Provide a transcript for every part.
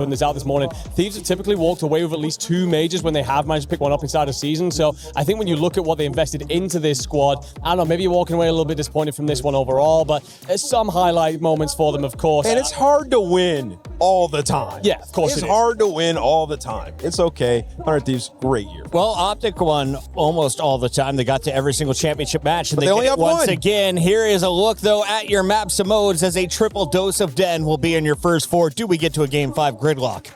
putting this out this morning. Thieves have typically walked away with at least 2 majors when they have managed to pick one up inside a season. So I think when you look at what they invested into this squad, I don't know, maybe you're walking away a little bit disappointed from this one overall, but there's some highlight moments for them, of course. And it's hard to win all the time. Yeah, of course it's hard to win all the time. It's okay. 100 Thieves, great year. Well, Optic won almost all the time. They got to every single championship match. And but they only have once one. Again, here is a look, though, at your maps and modes as a triple dose of Den will be in your first 4. Do we get to a Game 5 Gridlock?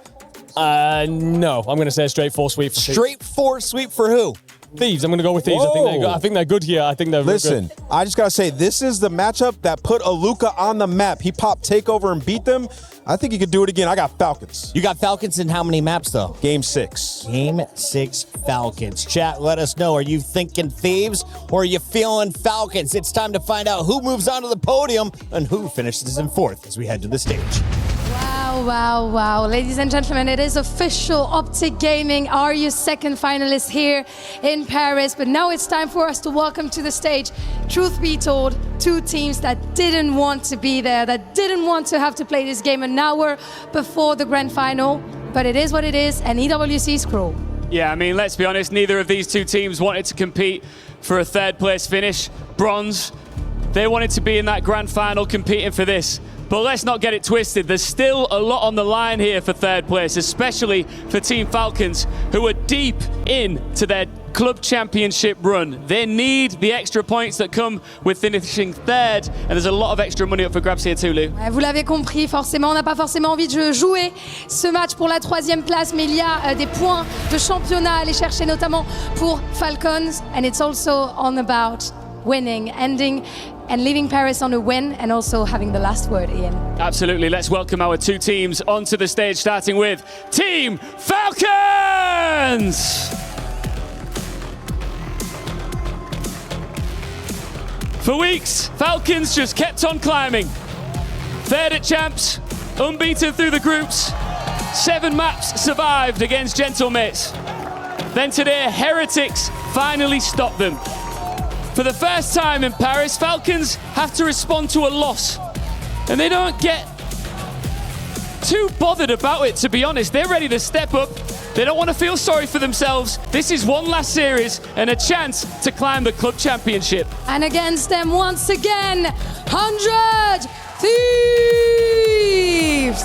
No. I'm going to say a straight 4 sweep. Straight 4 sweep for who? Thieves. I'm going to go with Thieves. I think they're good here. I think they're Listen, good. I just got to say, this is the matchup that put Alluka on the map. He popped Takeover and beat them. I think he could do it again. I got Falcons. You got Falcons in how many maps, though? Game 6. Game 6 Falcons. Chat, let us know. Are you thinking Thieves or are you feeling Falcons? It's time to find out who moves onto the podium and who finishes in 4th as we head to the stage. Wow, wow, wow. Ladies and gentlemen, it is official. Optic Gaming are your second finalists here in Paris. But now it's time for us to welcome to the stage, truth be told, 2 teams that didn't want to be there, that didn't want to have to play this game an hour before the grand final. But it is what it is, and EWC's cruel. Yeah, I mean, let's be honest, neither of these 2 teams wanted to compete for a 3rd place finish, bronze. They wanted to be in that grand final competing for this. But let's not get it twisted. There's still a lot on the line here for 3rd place, especially for Team Falcons, who are deep into their club championship run. They need the extra points that come with finishing 3rd, and there's a lot of extra money up for grabs here too, Lou. Vous l'avez compris, forcément, on n'a pas forcément envie de jouer ce match pour la 3e place, mais il y a des points de championnat à aller chercher, notamment pour Falcons, and it's also on about winning, ending and leaving Paris on a win, and also having the last word, Ian. Absolutely. Let's welcome our 2 teams onto the stage, starting with Team Falcons! For weeks, Falcons just kept on climbing. 3rd at champs, unbeaten through the groups, 7 maps survived against Gentlemates. Then today, Heretics finally stopped them. For the first time in Paris, Falcons have to respond to a loss. And they don't get too bothered about it, to be honest. They're ready to step up. They don't want to feel sorry for themselves. This is one last series and a chance to climb the club championship. And against them once again, 100 Thieves!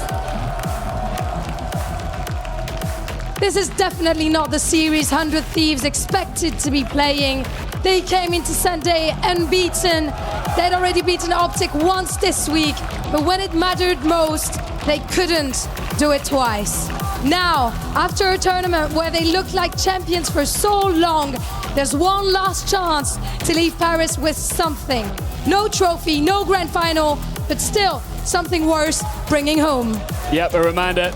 This is definitely not the series 100 Thieves expected to be playing. They came into Sunday unbeaten. They'd already beaten Optic once this week, but when it mattered most, they couldn't do it twice. Now, after a tournament where they looked like champions for so long, there's one last chance to leave Paris with something. No trophy, no grand final, but still something worth bringing home. Yep, a reminder.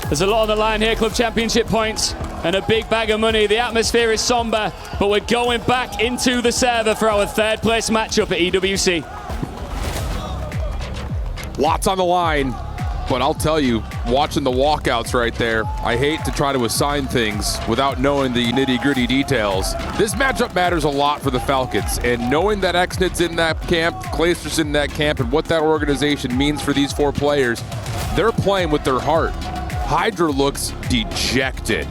There's a lot on the line here, club championship points and a big bag of money. The atmosphere is somber, but we're going back into the server for our 3rd place matchup at EWC. Lots on the line, but I'll tell you, watching the walkouts right there, I hate to try to assign things without knowing the nitty-gritty details. This matchup matters a lot for the Falcons, and knowing that Xnit's in that camp, Clayster's in that camp, and what that organization means for these 4 players, they're playing with their heart. HyDra looks dejected.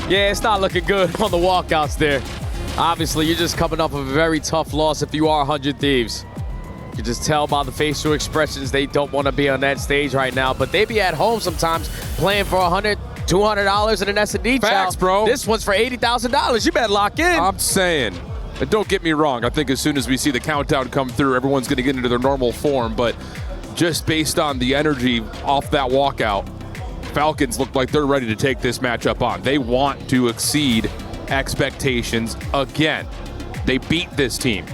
Yeah, it's not looking good on the walkouts there. Obviously, you're just coming up with a very tough loss if you are 100 Thieves. You can just tell by the facial expressions they don't want to be on that stage right now, but they be at home sometimes playing for $100, $200 in an S&D Facts, bro. This one's for $80,000. You better lock in. I'm saying, and don't get me wrong, I think as soon as we see the countdown come through, everyone's going to get into their normal form, but just based on the energy off that walkout, Falcons look like they're ready to take this matchup on. They want to exceed expectations again. They beat this team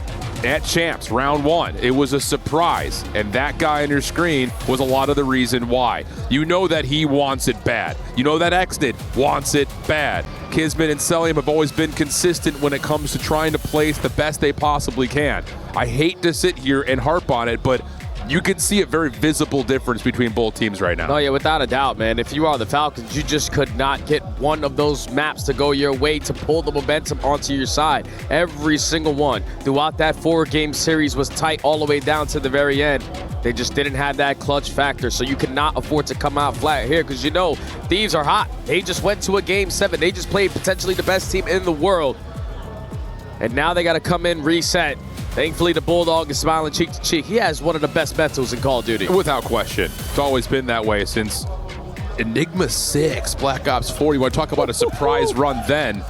at champs round 1. It was a surprise, and that guy on your screen was a lot of the reason why. You know that he wants it bad. You know that Xnit wants it bad. KiSMET and Celium have always been consistent when it comes to trying to place the best they possibly can. I hate to sit here and harp on it, but you can see a very visible difference between both teams right now. Oh yeah, without a doubt, man. If you are the Falcons, you just could not get one of those maps to go your way to pull the momentum onto your side. Every single one throughout that 4-game series was tight all the way down to the very end. They just didn't have that clutch factor, so you cannot afford to come out flat here because you know Thieves are hot. They just went to a Game 7. They just played potentially the best team in the world. And now they got to come in, reset. Thankfully, the Bulldog is smiling cheek to cheek. He has one of the best mentals in Call of Duty. Without question. It's always been that way since Enigma 6, Black Ops 4. You want to talk about a surprise run then?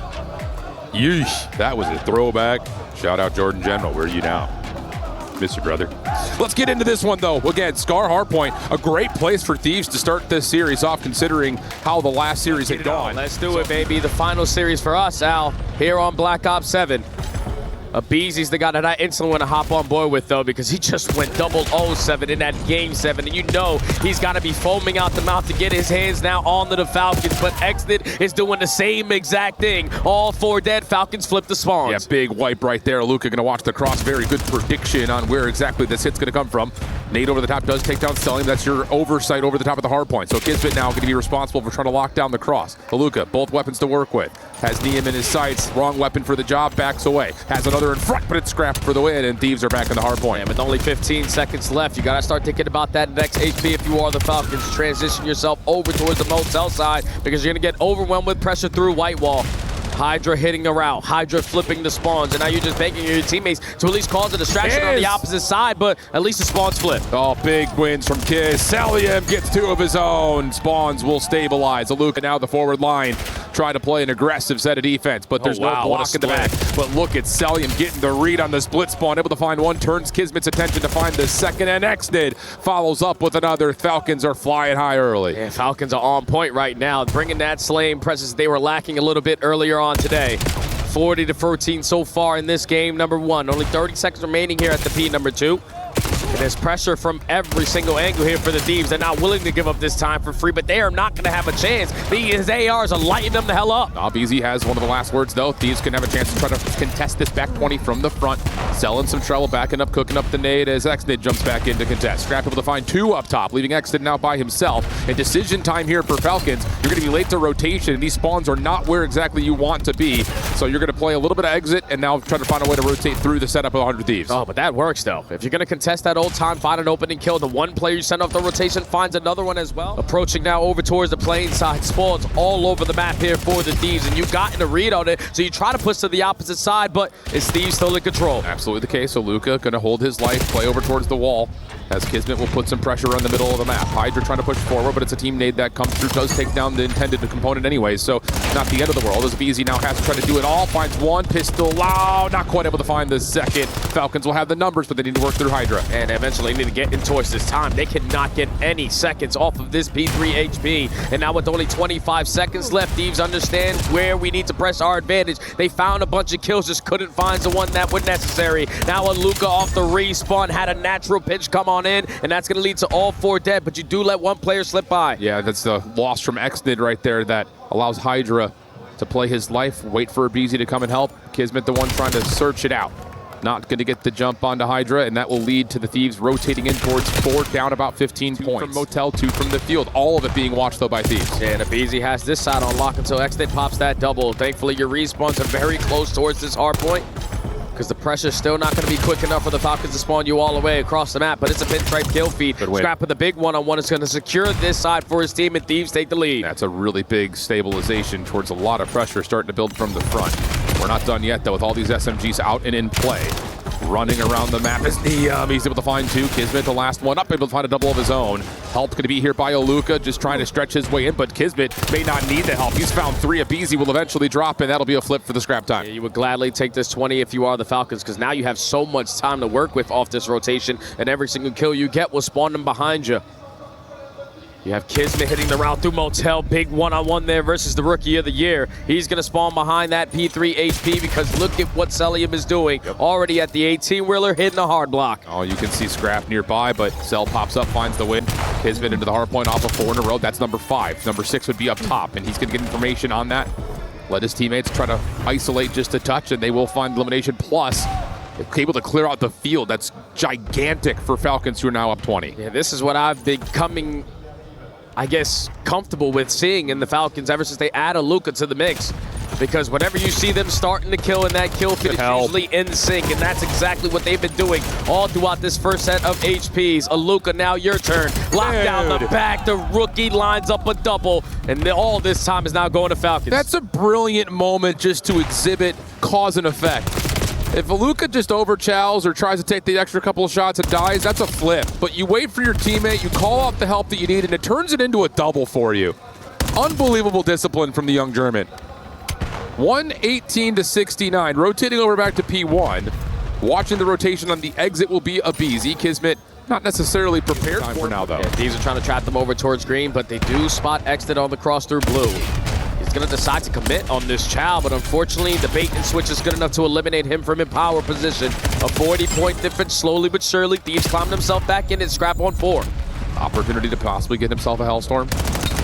Yeesh, that was a throwback. Shout out Jordan General, where are you now? Miss you, brother. Let's get into this one, though. Again, Scar Hardpoint, a great place for Thieves to start this series off, considering how the last series had gone. Let's do it, baby. The final series for us, Al, here on Black Ops 7. Abeezy's the guy that I instantly want to hop on board with, though, because he just went 007 in that Game 7, and you know he's got to be foaming out the mouth to get his hands now onto the Falcons, but Exnid is doing the same exact thing. All 4 dead. Falcons flip the spawns. Yeah, big wipe right there. Alluka going to watch the cross. Very good prediction on where exactly this hit's going to come from. Nade over the top does take down Selling. That's your oversight over the top of the hard point. So KiSMET now going to be responsible for trying to lock down the cross. Alluka, both weapons to work with. Has Neum in his sights. Wrong weapon for the job. Backs away. Has another in front, but it's scrapped for the win, and Thieves are back in the hard point. And with only 15 seconds left, you got to start thinking about that next HP if you are the Falcons. Transition yourself over towards the motel side because you're going to get overwhelmed with pressure through white wall. HyDra hitting the route, HyDra flipping the spawns, and now you're just begging your teammates to at least cause a distraction on the opposite side, but at least the spawns flip. Oh, big wins from KiSMET. Gets 2 of his own. Spawns will stabilize. Alluka now the forward line. Try to play an aggressive set of defense, but there's no block in the back. But look at Sellium getting the read on the split spawn, able to find one, turns KiSMET's attention to find the second, and Exnid follows up with another. Falcons are flying high early. Yeah, Falcons are on point right now, bringing that slaying presence they were lacking a little bit earlier on today. 40-14 so far in this game, number 1. Only 30 seconds remaining here at the P, number 2. And there's pressure from every single angle here for the Thieves. They're not willing to give up this time for free, but they are not going to have a chance. His ARs are lighting them the hell up. Abeezy has one of the last words, though. Thieves can have a chance to try to contest this back 20 from the front. Selling some trouble, backing up, cooking up the nade as Exnid jumps back in to contest. Scrap able to find 2 up top, leaving Exnid now by himself. And decision time here for Falcons. You're going to be late to rotation, and these spawns are not where exactly you want to be. So you're going to play a little bit of exit and now try to find a way to rotate through the setup of 100 Thieves. Oh, but that works, though. If you're going to contest that old time, find an opening kill. The one player you send off the rotation finds another one as well. Approaching now over towards the plane side. Spawns all over the map here for the Thieves, and you've gotten a read on it, so you try to push to the opposite side, but it's Thieves still in control. Absolutely the case. Alluka going to hold his life, play over towards the wall, as KiSMET will put some pressure on the middle of the map. HyDra trying to push forward, but it's a team nade that comes through, does take down the intended component anyways, so not the end of the world, as Abeezy now has to try to do it all. Finds one pistol, not quite able to find the second. Falcons will have the numbers, but they need to work through HyDra. And eventually need to get in torch this time. They cannot get any seconds off of this P3 HP. And now with only 25 seconds left, Thieves understand where we need to press our advantage. They found a bunch of kills, just couldn't find the one that was necessary. Now Alluka off the respawn, had a natural pitch come on in, and that's going to lead to all 4 dead, but you do let one player slip by. Yeah, that's the loss from Exnid right there that allows HyDra to play his life, wait for Abeezy to come and help. KiSMET the one trying to search it out. Not going to get the jump onto HyDra, and that will lead to the Thieves rotating in towards 4, down about 15 points. From Motel, 2 from the field. All of it being watched, though, by Thieves. And Abeezy has this side on lock until Exnid pops that double. Thankfully, your respawns are very close towards this hard point, because the pressure's still not going to be quick enough for the Falcons to spawn you all the way across the map, but it's a pinstripe kill feed. Scrap with the big one-on-one is going to secure this side for his team, and Thieves take the lead. That's a really big stabilization towards a lot of pressure starting to build from the front. We're not done yet, though, with all these SMGs out and in play. Running around the map is Neum. He's able to find 2. KiSMET the last one up, able to find a double of his own. Help going to be here by Alluka, just trying to stretch his way in, but KiSMET may not need the help. He's found 3. Abeezy will eventually drop, and that'll be a flip for the scrap time. Yeah, you would gladly take this 20 if you are the Falcons, because now you have so much time to work with off this rotation, and every single kill you get will spawn them behind you. You have KiSMET hitting the route through Motel. Big one-on-one there versus the Rookie of the Year. He's going to spawn behind that P3 HP because look at what Sellium is doing. Already at the 18-wheeler, hitting a hard block. Oh, you can see Scrap nearby, but Cell pops up, finds the win. KiSMET into the hard point off of 4 in a row. That's number 5. Number 6 would be up top, and he's going to get information on that. Let his teammates try to isolate just a touch, and they will find elimination. Plus, able to clear out the field. That's gigantic for Falcons, who are now up 20. Yeah, this is what I've been coming, I guess, comfortable with seeing in the Falcons ever since they add Alluka to the mix. Because whenever you see them starting to kill in that kill feed, it's usually in sync, and that's exactly what they've been doing all throughout this first set of HPs. Alluka, now your turn. Lock down the back. The rookie lines up a double, and all this time is now going to Falcons. That's a brilliant moment just to exhibit cause and effect. If Alluka just overchows or tries to take the extra couple of shots and dies, that's a flip. But you wait for your teammate, you call off the help that you need, and it turns it into a double for you. Unbelievable discipline from the young German. 118 to 69, rotating over back to P1. Watching the rotation on the exit will be aBeZy. KiSMET not necessarily prepared for now, though. Yeah, Thieves are trying to trap them over towards green, but they do spot Exit on the cross through blue. He's going to decide to commit on this Chow, but unfortunately, the bait and switch is good enough to eliminate him from in power position. A 40-point difference, slowly but surely. Thieves climbed himself back in and scrap on 4. Opportunity to possibly get himself a Hellstorm,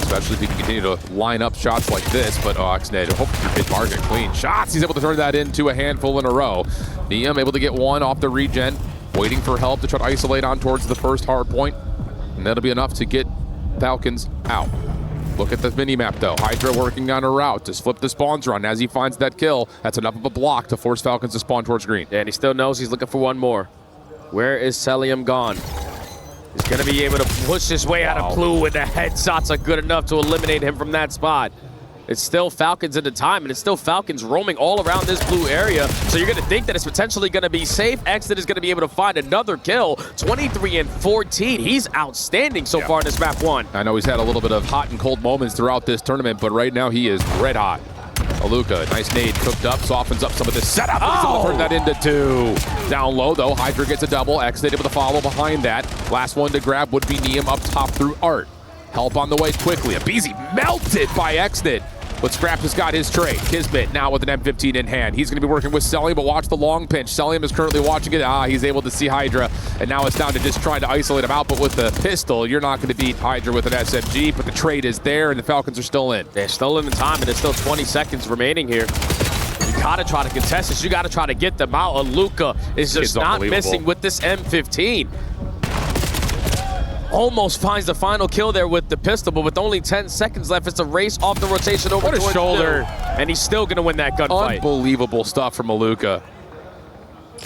especially if he can continue to line up shots like this. But Oxnade, hope to hit market clean shots. He's able to turn that into a handful in a row. Niam able to get one off the regen, waiting for help to try to isolate on towards the first hard point, and that'll be enough to get Falcons out. Look at the mini-map, though. HyDra working on a route to flip the spawns run. As he finds that kill, that's enough of a block to force Falcons to spawn towards green. Yeah, and he still knows he's looking for one more. Where is Celium gone? He's going to be able to push his way out of blue, and the headshots are good enough to eliminate him from that spot. It's still Falcons at the time, and it's still Falcons roaming all around this blue area. So you're going to think that it's potentially going to be safe. Exit is going to be able to find another kill. 23 and 14. He's outstanding so far in this map 1. I know he's had a little bit of hot and cold moments throughout this tournament, but right now he is red hot. Alluka, nice nade cooked up, softens up some of this setup. He's able to turn that into 2. Down low, though, HyDra gets a double. Exit able to follow behind that. Last one to grab would be Niam up top through Art. Help on the way quickly. aBeZy melted by Exit. But Scrap has got his trade. KiSMET now with an M15 in hand. He's going to be working with Celium, but watch the long pinch. Celium is currently watching it. He's able to see HyDra, and now it's down to just trying to isolate him out. But with the pistol, you're not going to beat HyDra with an SMG, but the trade is there, and the Falcons are still in. They're still in the time, and there's still 20 seconds remaining here. You gotta try to contest this. You gotta try to get them out. Alluka is just not missing with this M15. Almost finds the final kill there with the pistol, but with only 10 seconds left, it's a race off the rotation over towards shoulder, and he's still gonna win that gunfight. Unbelievable stuff from Alluka.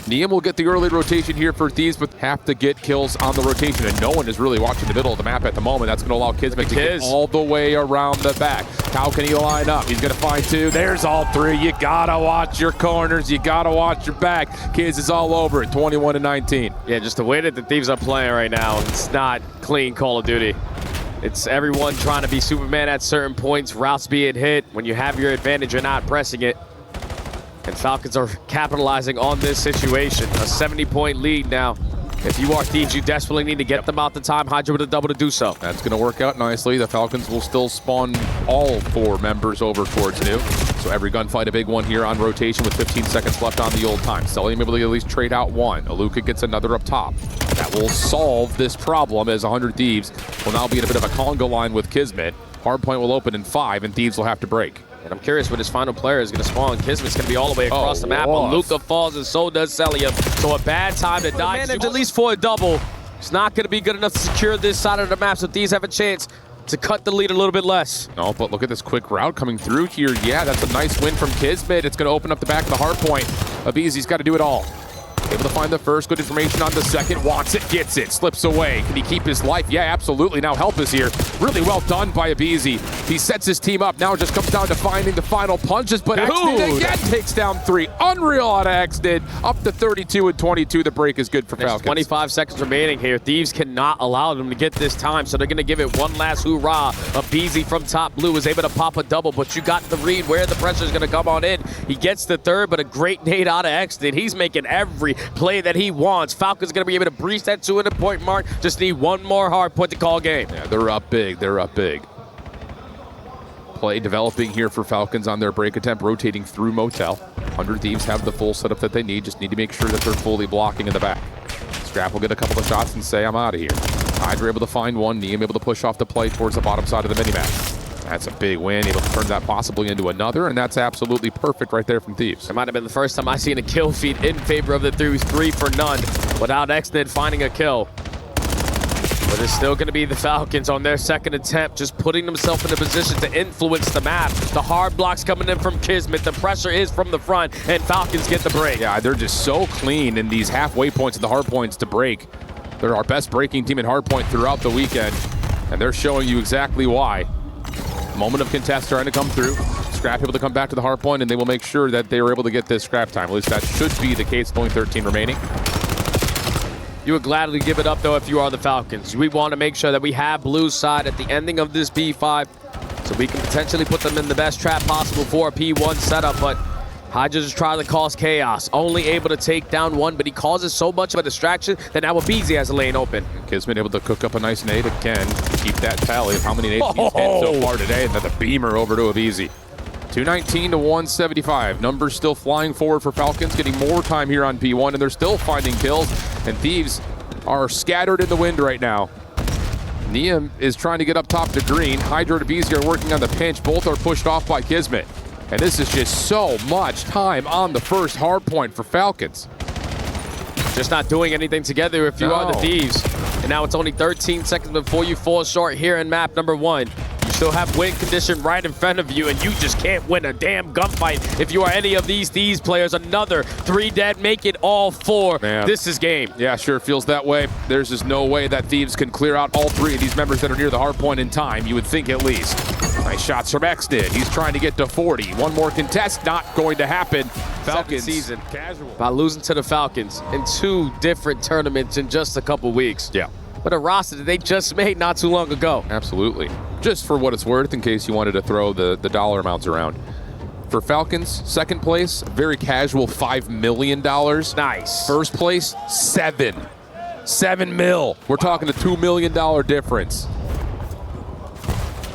Niam will get the early rotation here for Thieves, but have to get kills on the rotation, and no one is really watching the middle of the map at the moment. That's going to allow KiSMET to get all the way around the back. How can he line up? He's going to find 2. There's all 3. You got to watch your corners. You got to watch your back. Kids is all over it, 21 to 19. Yeah, just the way that the Thieves are playing right now, it's not clean Call of Duty. It's everyone trying to be Superman at certain points, routes being hit. When you have your advantage, you're not pressing it. And Falcons are capitalizing on this situation. A 70-point lead now. If you are Thieves, you desperately need to get them out the time. HyDra with a double to do so. That's going to work out nicely. The Falcons will still spawn all 4 members over towards new. So every gunfight a big one here on rotation with 15 seconds left on the old time. Celium able to at least trade out 1. Alluka gets another up top. That will solve this problem, as 100 Thieves will now be in a bit of a conga line with KiSMET. Hardpoint will open in 5, and Thieves will have to break. And I'm curious when his final player is going to spawn. KiSMET's going to be all the way across the map. Alluka falls, and so does Celium. So a bad time to die. Managed at least for a double. It's not going to be good enough to secure this side of the map, so Thieves have a chance to cut the lead a little bit less. No, but look at this quick route coming through here. Yeah, that's a nice win from KiSMET. It's going to open up the back of the hard point. aBeZy's got to do it all. Able to find the first, good information on the second, wants it, gets it, slips away. Can he keep his life? Yeah, absolutely. Now help is here. Really well done by aBeZy. He sets his team up. Now it just comes down to finding the final punches, but Exnid again takes down 3. Unreal out of Exnid. Up to 32 and 22. The break is good for Falcons. 25 seconds remaining here. Thieves cannot allow them to get this time, so they're going to give it one last hoorah. aBeZy from top blue is able to pop a double, but you got the read where the pressure is going to come on in. He gets the 3rd, but a great nade out of Exnid. He's making every play that he wants. Falcons going to be able to breach that 200-point mark. Just need one more hard point to call game. Yeah, they're up big. They're up big. Play developing here for Falcons on their break attempt, rotating through Motel. 100 Thieves have the full setup that they need. Just need to make sure that they're fully blocking in the back. Scrap will get a couple of shots and say, I'm out of here. HyDra able to find 1. Niam able to push off the play towards the bottom side of the minimap. That's a big win, able to turn that possibly into another, and that's absolutely perfect right there from Thieves. It might have been the first time I've seen a kill feed in favor of the 3 for none without Exnid finding a kill. But it's still going to be the Falcons on their second attempt, just putting themselves in a position to influence the map. The hard blocks coming in from KiSMET. The pressure is from the front, and Falcons get the break. Yeah, they're just so clean in these halfway points and the hard points to break. They're our best breaking team in hardpoint throughout the weekend, and they're showing you exactly why. Moment of contest trying to come through. Scrap able to come back to the hardpoint, and they will make sure that they were able to get this scrap time. At least that should be the case with only 13 remaining. You would gladly give it up, though, if you are the Falcons. We want to make sure that we have blue side at the ending of this B5, so we can potentially put them in the best trap possible for a P1 setup, but HyDra just trying to cause chaos. Only able to take down one, but he causes so much of a distraction that now Abizi has a lane open. KiSMET able to cook up a nice nade again to keep that tally of how many nades he's hit so far today, and then the beamer over to Abizi. 219 to 175. Numbers still flying forward for Falcons, getting more time here on P1, and they're still finding kills, and Thieves are scattered in the wind right now. Niam is trying to get up top to green. HyDra and Abizi are working on the pinch. Both are pushed off by KiSMET. And this is just so much time on the first hard point for Falcons. Just not doing anything together if you are the Thieves. And now it's only 13 seconds before you fall short here in map number 1. You still have win condition right in front of you, and you just can't win a damn gunfight if you are any of these Thieves players. Another 3 dead, make it all 4. Man. This is game. Yeah, sure feels that way. There's just no way that Thieves can clear out all 3 of these members that are near the hard point in time, you would think at least. Nice shots from Exted. He's trying to get to 40. One more contest, not going to happen. Falcons season. Casual. By losing to the Falcons in 2 different tournaments in just a couple weeks. Yeah. But a roster that they just made not too long ago. Absolutely. Just for what it's worth, in case you wanted to throw the dollar amounts around. For Falcons, second place, very casual $5 million. Nice. First place, 7. 7 mil. We're talking a $2 million difference.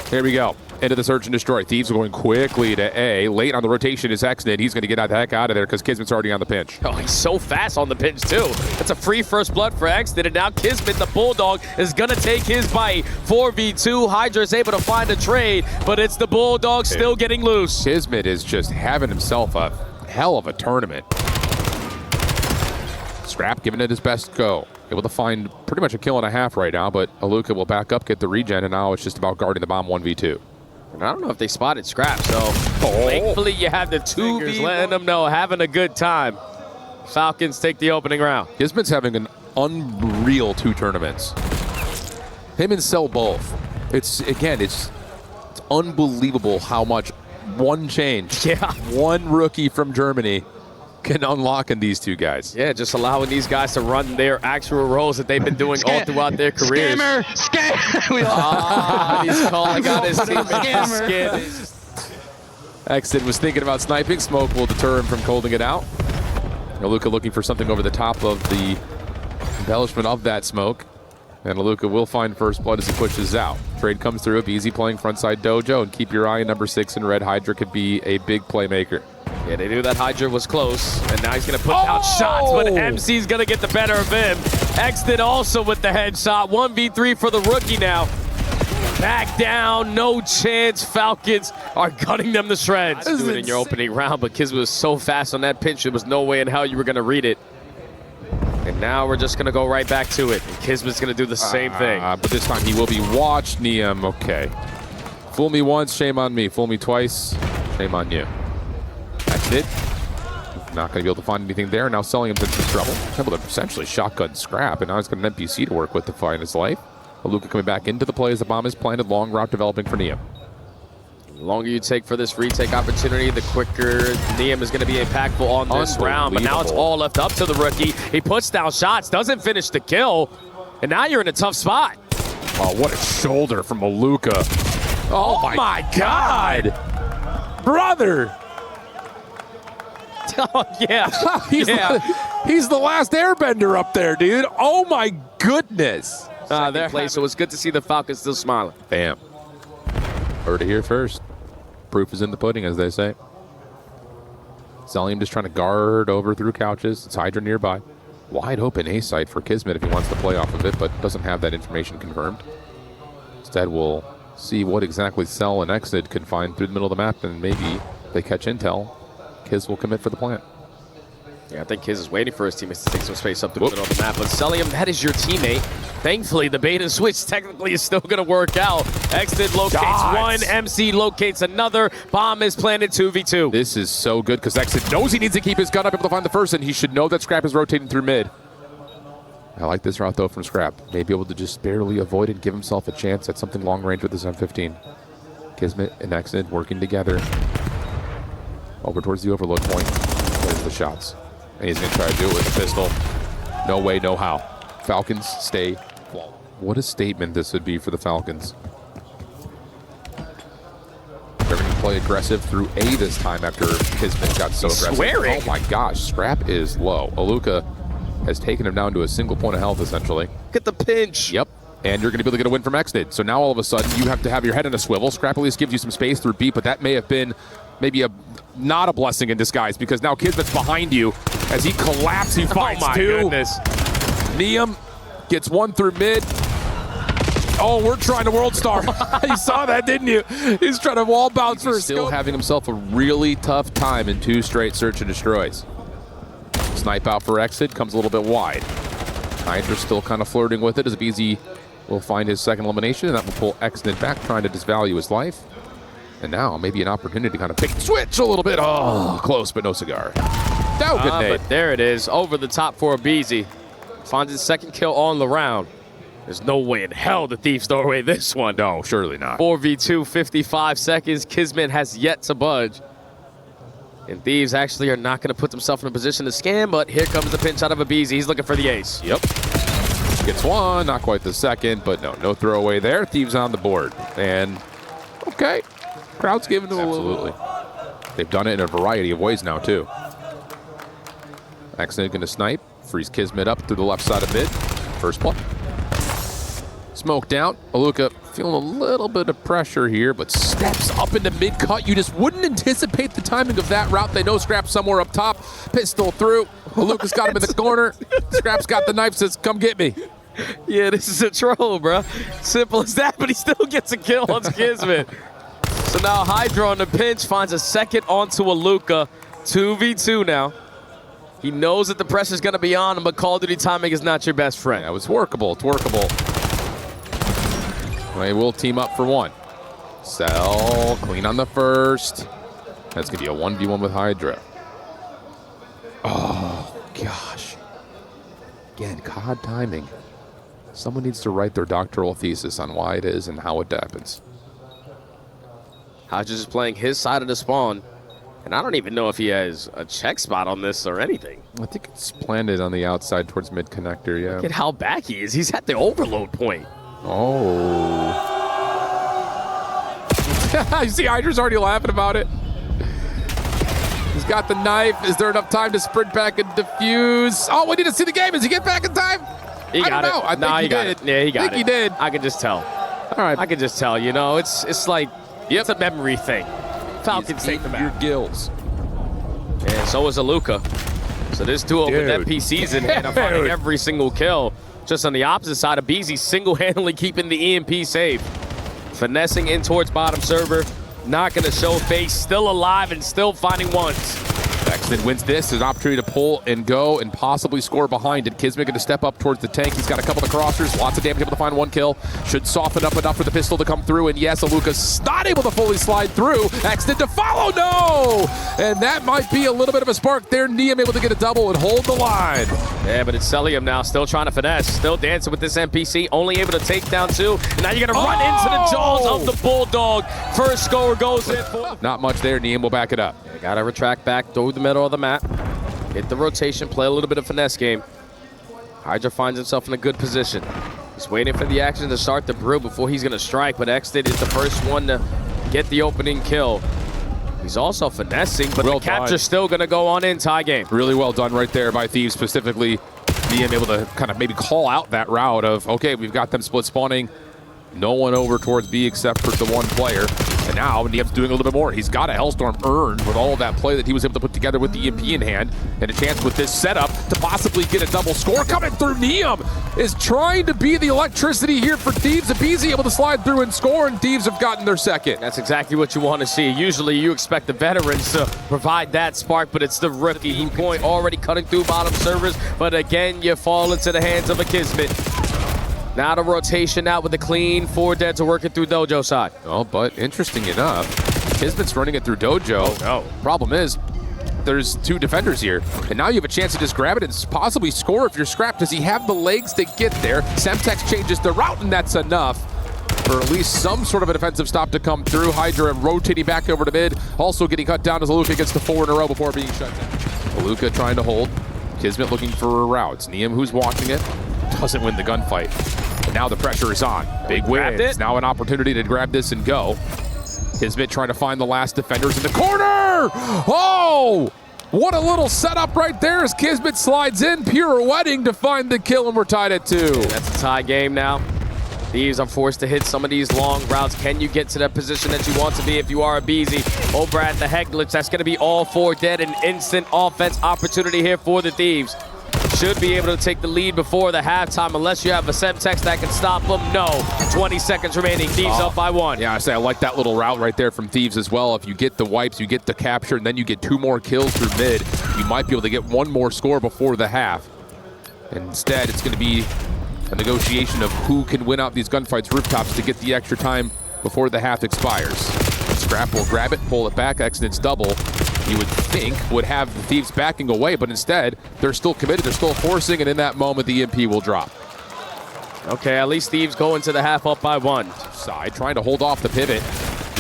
Here we go. Into the search and destroy. Thieves are going quickly to A. Late on the rotation is Exnid. He's going to get the heck out of there because KiSMET's already on the pinch. Oh, he's so fast on the pinch, too. That's a free first blood for Exnid, and now KiSMET, the Bulldog, is going to take his bite. 4v2. HyDra is able to find a trade, but it's the Bulldog still getting loose. KiSMET is just having himself a hell of a tournament. Scrap giving it his best go. Able to find pretty much a kill and a half right now, but Alluka will back up, get the regen, and now it's just about guarding the bomb 1v2. And I don't know if they spotted Scrap, so thankfully you have the 2v letting them know, having a good time. Falcons take the opening round. KiSMET's having an unreal 2 tournaments. Him and Cell both. It's unbelievable how much one change, one rookie from Germany can unlock in these 2 guys. Yeah, just allowing these guys to run their actual roles that they've been doing all throughout their careers. Scammer! He's calling out his teammate. Exit was thinking about sniping. Smoke will deter him from holding it out. Alluka looking for something over the top of the embellishment of that smoke. And Alluka will find first blood as he pushes out. Trade comes through. Easy playing frontside dojo. And keep your eye on number 6 in red. HyDra could be a big playmaker. Yeah, they knew that HyDra was close, and now he's going to put down shots, but MC's going to get the better of him. Exted also with the headshot. 1v3 for the rookie now. Back down, no chance. Falcons are cutting them to shreds. Do it in your opening round, but KiSMET was so fast on that pinch, there was no way in hell you were going to read it. And now we're just going to go right back to it. And KiSMET's going to do the same thing. But this time he will be watched, Niam. Okay. Fool me once, shame on me. Fool me twice, shame on you. That's it. Not going to be able to find anything there. Now selling him into trouble. Able to essentially shotgun Scrap, and now he's got an NPC to work with to find his life. Alluka coming back into the play as the bomb is planted. Long route developing for Niam. The longer you take for this retake opportunity, the quicker Niam is going to be impactful on this round. But now it's all left up to the rookie. He puts down shots, doesn't finish the kill, and now you're in a tough spot. Oh, what a shoulder from Alluka. Oh my God. Brother. Oh, yeah. He's the last airbender up there, dude. Oh, my goodness. So it's good to see the Falcons still smiling. Bam. Heard it here first. Proof is in the pudding, as they say. Zelium just trying to guard over through couches. It's HyDra nearby. Wide open A site for KiSMET if he wants to play off of it, but doesn't have that information confirmed. Instead, we'll see what exactly Cell and Exit can find through the middle of the map, and maybe they catch intel. Kiz will commit for the plant. Yeah, I think Kiz is waiting for his teammates to take some space up the middle of the map. But Celium, that is your teammate. Thankfully, the bait and switch technically is still going to work out. Exit locates one, MC locates another. Bomb is planted 2v2. This is so good because Exit knows he needs to keep his gun up, able to find the first, and he should know that Scrap is rotating through mid. I like this route, though, from Scrap. Maybe able to just barely avoid and give himself a chance at something long range with his M15. KiSMET and Exit working together. Over towards the overload point. There's the shots. And he's going to try to do it with a pistol. No way, no how. Falcons stay. What a statement this would be for the Falcons. They're going to play aggressive through A this time after KiSMET got so aggressive. Swearing. Oh my gosh, Scrap is low. Alluka has taken him down to a single point of health, essentially. Look at the pinch. Yep. And you're going to be able to get a win from Exnid. So now all of a sudden you have to have your head in a swivel. Scrap at least gives you some space through B, but that may have been maybe not a blessing in disguise because now KiSMET's behind you as he collapses. He finds two. Goodness. Niam gets one through mid. Oh, we're trying to World Star. You saw that, didn't you? He's trying to wall bounce for a still scope. Having himself a really tough time in 2 straight search and destroys. Snipe out for Exit, comes a little bit wide. HyDra's still kind of flirting with it as BZ will find his second elimination, and that will pull Exit back, trying to disvalue his life. And now maybe an opportunity to kind of pick switch a little bit. Oh, close, but no cigar. No, good nade. But there it is, over the top for BZ. Finds his second kill on the round. There's no way in hell the Thieves throw away this one. No, surely not. 4v2, 55 seconds. KiSMET has yet to budge. And Thieves actually are not going to put themselves in a position to scam, but here comes the pinch out of a BZ. He's looking for the ace. Yep. Gets one, not quite the second, but no throwaway there. Thieves on the board. And, okay, crowd's giving them a little. Absolutely. They've done it in a variety of ways now, too. Exit going to snipe. Freeze KiSMET up through the left side of mid. First play. Smoked out. Alluka feeling a little bit of pressure here, but steps up into mid-cut. You just wouldn't anticipate the timing of that route. They know Scrap's somewhere up top. Pistol through. Alluka's got him in the corner. Scrap's got the knife, says, come get me. Yeah, this is a troll, bro. Simple as that, but he still gets a kill on KiSMET. So now HyDra on the pinch finds a second onto Alluka. 2v2 now. He knows that the pressure's going to be on him, but Call of Duty timing is not your best friend. Yeah, it's workable. It's workable. They will team up for one. Cell, clean on the first. That's going to be a 1v1 with HyDra. Oh, gosh. Again, COD timing. Someone needs to write their doctoral thesis on why it is and how it happens. HyDra's just playing his side of the spawn. And I don't even know if he has a check spot on this or anything. I think it's planted on the outside towards mid-connector, yeah. Look at how back he is. He's at the overload point. Oh. You see HyDra's already laughing about it. He's got the knife. Is there enough time to sprint back and defuse? Oh, we need to see the game. Does he get back in time? He got it. I think he did. Yeah, he got it. I think he did. I can just tell. All right. I can just tell, you know, it's like, it's a memory thing. Falcons take the map. Your gills. And so is Alluka. So this duo with NPCs in hand are finding every single kill. Just on the opposite side of BZ, single-handedly keeping the EMP safe. Finessing in towards bottom server. Not going to show face. Still alive and still finding ones. Exnid wins this. There's an opportunity to pull and go and possibly score behind it. KiSMET going to step up towards the tank. He's got a couple of crossers. Lots of damage, able to find one kill. Should soften up enough for the pistol to come through. And yes, Alluka's not able to fully slide through. Exnid to follow. No! And that might be a little bit of a spark there. Niam able to get a double and hold the line. Yeah, but it's Celium now. Still trying to finesse. Still dancing with this NPC. Only able to take down two. And now you're going to run into the jaws of the Bulldog. First score goes in for. Not much there. Niam will back it up. Got to retract back through the middle of the map. Hit the rotation, play a little bit of finesse game. HyDra finds himself in a good position. He's waiting for the action to start the brew before he's going to strike, but Exit is the first one to get the opening kill. He's also finessing, but the capture's still going to go on in tie game. Really well done right there by Thieves, specifically being able to kind of maybe call out that route of, okay, we've got them split spawning. No one over towards B except for the one player. And now Niam's doing a little bit more. He's got a Hellstorm earned with all of that play that he was able to put together with the EMP in hand. And a chance with this setup to possibly get a double score coming through. Niam is trying to be the electricity here for Thieves. If he's able to slide through and score, and Thieves have gotten their second. That's exactly what you want to see. Usually you expect the veterans to provide that spark, but it's the rookie point already cutting through bottom servers. But again, you fall into the hands of a KiSMET. Now the rotation out with the clean 4 deads are working through Dojo side. Oh, but interesting enough, KiSMET's running it through Dojo. Oh, no. Problem is, there's 2 defenders here, and now you have a chance to just grab it and possibly score if you're scrapped. Does he have the legs to get there? Semtex changes the route, and that's enough for at least some sort of a defensive stop to come through. HyDra rotating back over to mid, also getting cut down as Alluka gets to 4 in a row before being shut down. Alluka trying to hold. KiSMET looking for a route. It's Neum who's watching it. Doesn't win the gunfight. But now the pressure is on. Big wins. Now an opportunity to grab this and go. KiSMET trying to find the last defenders in the corner. Oh! What a little setup right there as KiSMET slides in, pirouetting to find the kill, and we're tied at 2. That's a tie game now. Thieves are forced to hit some of these long routes. Can you get to that position that you want to be if you are a Beezy? Over at the head glitch, that's going to be all 4 dead. An instant offense opportunity here for the Thieves. Should be able to take the lead before the halftime unless you have a Semtex that can stop them. No. 20 seconds remaining. Thieves up by 1. Yeah, I like that little route right there from Thieves as well. If you get the wipes, you get the capture, and then you get 2 more kills through mid, you might be able to get 1 more score before the half. Instead, it's going to be a negotiation of who can win out these gunfights rooftops to get the extra time before the half expires. Scrap will grab it, pull it back, Exodus double. You would think would have the Thieves backing away, but instead, they're still committed, they're still forcing, and in that moment, the EMP will drop. Okay, at least Thieves go into the half up by 1. Side trying to hold off the pivot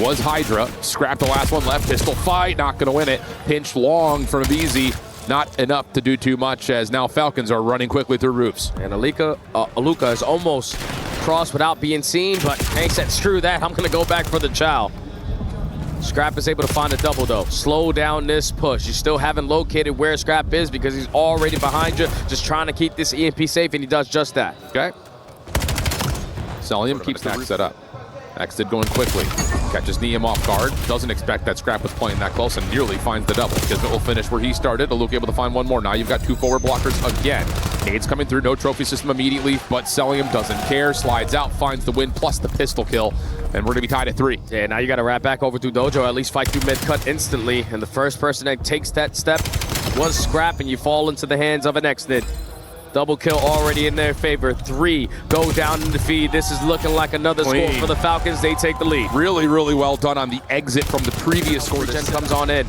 was HyDra. Scrap the last one left, pistol fight, not gonna win it. Pinch long from Easy. Not enough to do too much as now Falcons are running quickly through roofs. And Alluka is almost crossed without being seen, but Hank said, screw that, I'm gonna go back for the chow. Scrap is able to find a double though. Slow down this push. You still haven't located where Scrap is because he's already behind you, just trying to keep this EMP safe, and he does just that. Okay. Celium keeps the set up. Exit going quickly. Catches Neum off guard. Doesn't expect that Scrap was playing that close and nearly finds the double. KiSMET will finish where he started. Alluka able to find 1 more. Now you've got 2 forward blockers again. Nades coming through. No trophy system immediately, but Celium doesn't care. Slides out, finds the win plus the pistol kill. And we're going to be tied at 3. Yeah, now you got to wrap back over through Dojo. At least fight through mid cut instantly. And the first person that takes that step was Scrap, and you fall into the hands of an Exnid. Double kill already in their favor. 3 go down in the feed. This is looking like another score for the Falcons. They take the lead. Really, really well done on the exit from the previous score. Gen comes on in.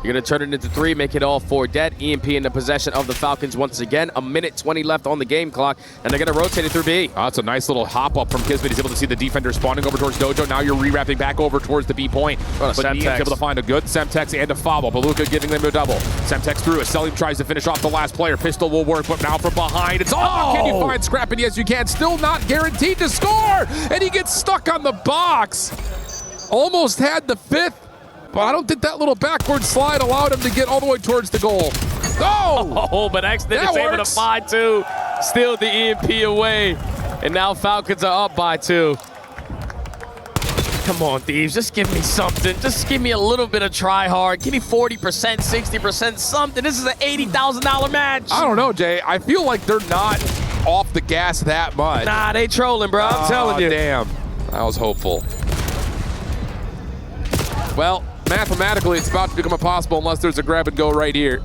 You're going to turn it into 3, make it all 4 dead. EMP in the possession of the Falcons once again. 1:20 left on the game clock, and they're going to rotate it through B. Oh, it's a nice little hop up from KiSMET. He's able to see the defender spawning over towards Dojo. Now you're re-wrapping back over towards the B point. But Neum's able to find a good Semtex and a follow. Alluka giving them a double. Semtex through as Selim tries to finish off the last player. Pistol will work, but now from behind, it's can you find Scrap? And yes, you can. Still not guaranteed to score, and he gets stuck on the box. Almost had the 5th. But I don't think that little backward slide allowed him to get all the way towards the goal. Oh, but Exnid is able to find 2. Steal the EMP away. And now Falcons are up by 2. Come on, Thieves, just give me something. Just give me a little bit of try hard. Give me 40%, 60%, something. This is an $80,000 match. I don't know, Jay. I feel like they're not off the gas that much. Nah, they trolling, bro. I'm telling you. Damn. I was hopeful. Well, mathematically, it's about to become impossible unless there's a grab and go right here.